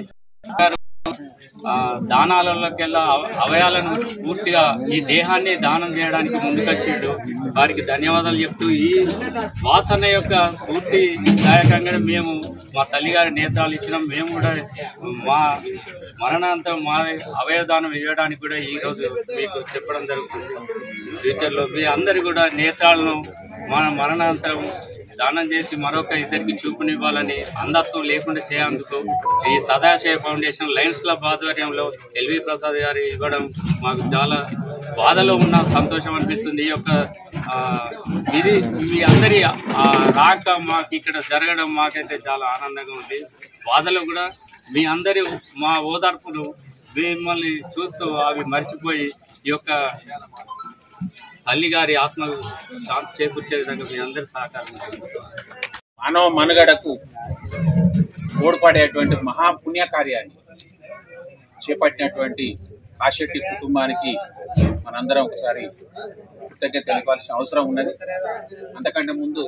దానాలలోకెల్లా అవయాలను పూర్తిగా ఈ దేహాన్ని దానం చేయడానికి ముందుకొచ్చిండు. వారికి ధన్యవాదాలు చెప్తూ ఈ వాసన యొక్క పూర్తిదాయకంగా మేము మా తల్లిగారి నేత్రాలు ఇచ్చినాం. మేము కూడా మా మరణాంతం మా అవయవదానం ఇవ్వడానికి కూడా ఈరోజు మీకు చెప్పడం జరుగుతుంది. ఫ్యూచర్లో మీ అందరు కూడా నేత్రాలను మన మరణాంతరం దానం చేసి మరొక ఇద్దరికి చూపునివ్వాలని, అంధత్వం లేకుండా చేయేందుకు ఈ సదాశివ ఫౌండేషన్ లయన్స్ క్లబ్ ఆధ్వర్యంలో ఎల్వి ప్రసాద్ గారు ఇవ్వడం మాకు చాలా బాధలో ఉన్న సంతోషం అనిపిస్తుంది. ఈ యొక్క ఇది మీ అందరి రాక మాకు ఇక్కడ జరగడం మాకైతే చాలా ఆనందంగా ఉంది. బాధలో కూడా మీ అందరి మా ఓదార్పులు మిమ్మల్ని చూస్తూ అవి మర్చిపోయి ఈ యొక్క తల్లిగారి ఆత్మ శాంతి చేకూర్చే విధంగా మీ అందరి సహకారం. మానవ మనుగడకు తోడ్పడేటువంటి మహాపుణ్య కార్యాన్ని చేపట్టినటువంటి కాశెట్టి కుటుంబానికి మనందరం ఒకసారి కృతజ్ఞత తెలిపాల్సిన అవసరం ఉన్నది. అంతకంటే ముందు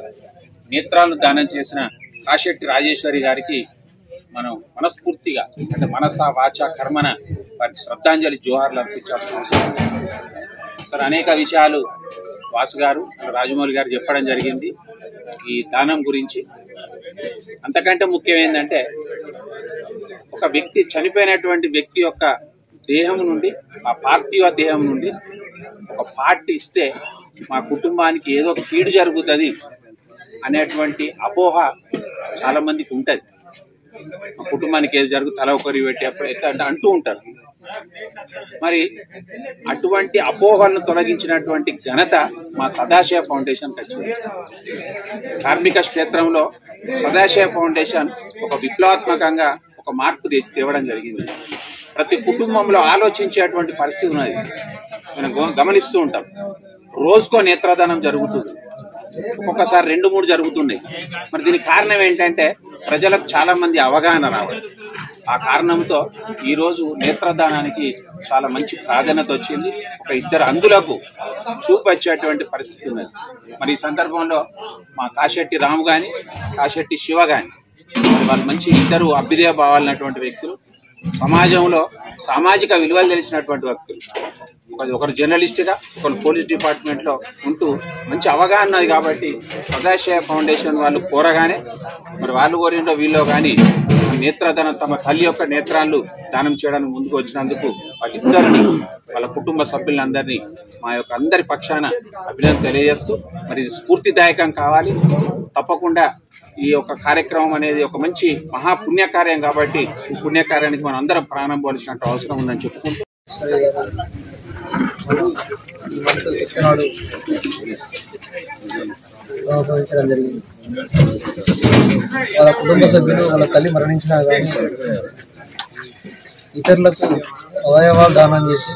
నేత్రాలను దానం చేసిన కాశెట్టి రాజేశ్వరి గారికి మనం మనస్ఫూర్తిగా, అంటే మనస వాచ కర్మన వారికి శ్రద్ధాంజలి జోహార్లు అర్పించాల్సిన అవసరం ఉంది. సార్, అనేక విషయాలు వాసు గారు, రాజమౌళి గారు చెప్పడం జరిగింది ఈ దానం గురించి. అంతకంటే ముఖ్యం ఏంటంటే, ఒక వ్యక్తి చనిపోయినటువంటి వ్యక్తి యొక్క దేహం నుండి, ఆ పార్థివ దేహం నుండి ఒక పార్ట్ ఇస్తే మా కుటుంబానికి ఏదో కీడు జరుగుతుంది అనేటువంటి అపోహ చాలా మందికి ఉంటుంది. మా కుటుంబానికి ఏది జరుగు తల ఒకరి పెట్టి అప్పుడు ఎట్లా అంటే అంటూ ఉంటారు. మరి అటువంటి అపోహలను తొలగించినటువంటి ఘనత మా సదాశివ ఫౌండేషన్ వచ్చింది. కార్మిక క్షేత్రంలో సదాశివ ఫౌండేషన్ ఒక విప్లవాత్మకంగా ఒక మార్పు తేవడం జరిగింది. ప్రతి కుటుంబంలో ఆలోచించేటువంటి పరిస్థితి ఉన్నది. మనం గమనిస్తూ ఉంటాం. రోజుకో నేత్రదానం జరుగుతుంది, ఒక్కొక్కసారి 2-3 జరుగుతున్నాయి. మరి దీనికి కారణం ఏంటంటే ప్రజలకు చాలా మంది అవగాహన రావాలి. ఆ కారణంతో ఈరోజు నేత్రదానానికి చాలా మంచి ప్రాధాన్యత వచ్చింది. ఒక 2 అంధులకు చూపు వచ్చేటువంటి పరిస్థితి ఉన్నది. మరి ఈ సందర్భంలో మా కాశెట్టి రాము కానీ కాశెట్టి శివ కానీ మరి వాళ్ళు మంచి 2 అభ్యుదయ భావాలన్నటువంటి వ్యక్తులు, సమాజంలో సామాజిక విలువలు తెలిసినటువంటి వ్యక్తులు. ఒకరు జర్నలిస్ట్గా, ఒకరు పోలీస్ డిపార్ట్మెంట్లో ఉంటూ మంచి అవగాహన ఉన్నది. కాబట్టి సదాశివ ఫౌండేషన్ వాళ్ళు కోరగానే మరి వాళ్ళు కోరినో వీళ్ళు కానీ నేత్రదానం తమ తల్లి యొక్క నేత్రాలు దానం చేయడానికి ముందుకు వచ్చినందుకు వాటిద్దరిని వాళ్ళ కుటుంబ సభ్యులందరినీ మా యొక్క అందరి పక్షాన అభినందన తెలియజేస్తూ మరి స్ఫూర్తిదాయకం కావాలి. తప్పకుండా ఈ యొక్క కార్యక్రమం అనేది ఒక మంచి మహాపుణ్యకార్యం కాబట్టి ఈ పుణ్యకార్యానికి మనం అందరం ప్రాణం పోల్సినట్టు అవసరం ఉందని చెప్పుకుంటూ ఉపయోగించడం జరిగింది. వాళ్ళ కుటుంబ సభ్యులు వాళ్ళ తల్లి మరణించినా కానీ ఇతరులకు అవయవాలు దానం చేసి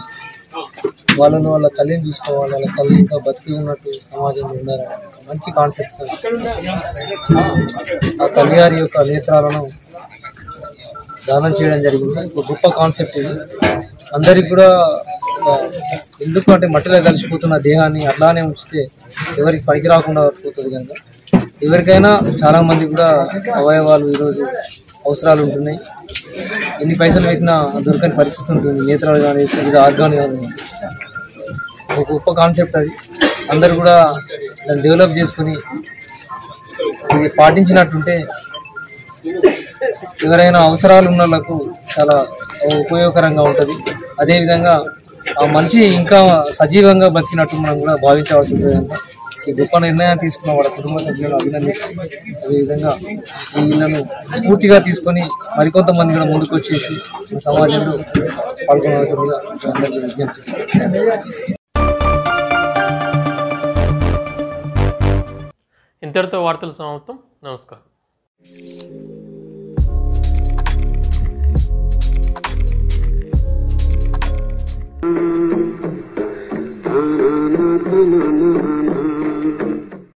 వాళ్ళను వాళ్ళ తల్లిని చూసుకోవాలి, వాళ్ళ తల్లి ఇంకా బతికి ఉన్నట్టు సమాజంలో ఉండాలని మంచి కాన్సెప్ట్. ఆ తల్లి గారి యొక్క నేత్రాలను దానం చేయడం జరిగింది. ఒక గొప్ప కాన్సెప్ట్ ఇది. అందరికి కూడా ఎందుకు అంటే మట్టిలో కలిసిపోతున్న దేహాన్ని అట్లానే ఉంచితే ఎవరికి పనికి రాకుండా పోతుంది కనుక ఎవరికైనా చాలా మంది కూడా అవయవాలు ఈరోజు అవసరాలు ఉంటున్నాయి. ఎన్ని పైసలు పెట్టినా దొరకని పరిస్థితి ఉంటుంది. నేత్రాలు కానీ ఇది ఆర్గాన్ కానీ ఒక గొప్ప కాన్సెప్ట్ అది. అందరు కూడా దాన్ని డెవలప్ చేసుకుని ఇది పాటించినట్టుంటే ఎవరైనా అవసరాలు ఉన్న వాళ్ళకు చాలా ఉపయోగకరంగా ఉంటుంది. అదేవిధంగా ఆ మనిషి ఇంకా సజీవంగా బతికినట్టు మనం కూడా భావించవలసి ఉంటుంది కనుక ఈ గొప్ప నిర్ణయాన్ని తీసుకున్న వాళ్ళ కుటుంబ సభ్యులను అభినందిస్తూ అదేవిధంగా వీళ్ళను స్ఫూర్తిగా తీసుకొని మరికొంతమంది కూడా ముందుకు వచ్చేసి సమాజంలో పాల్గొనవలసిందిగా అందరికీ విజ్ఞప్తి చేస్తున్నాను. ఇంతటితో వార్తలు సమాప్తం. నమస్కారం. na na na na na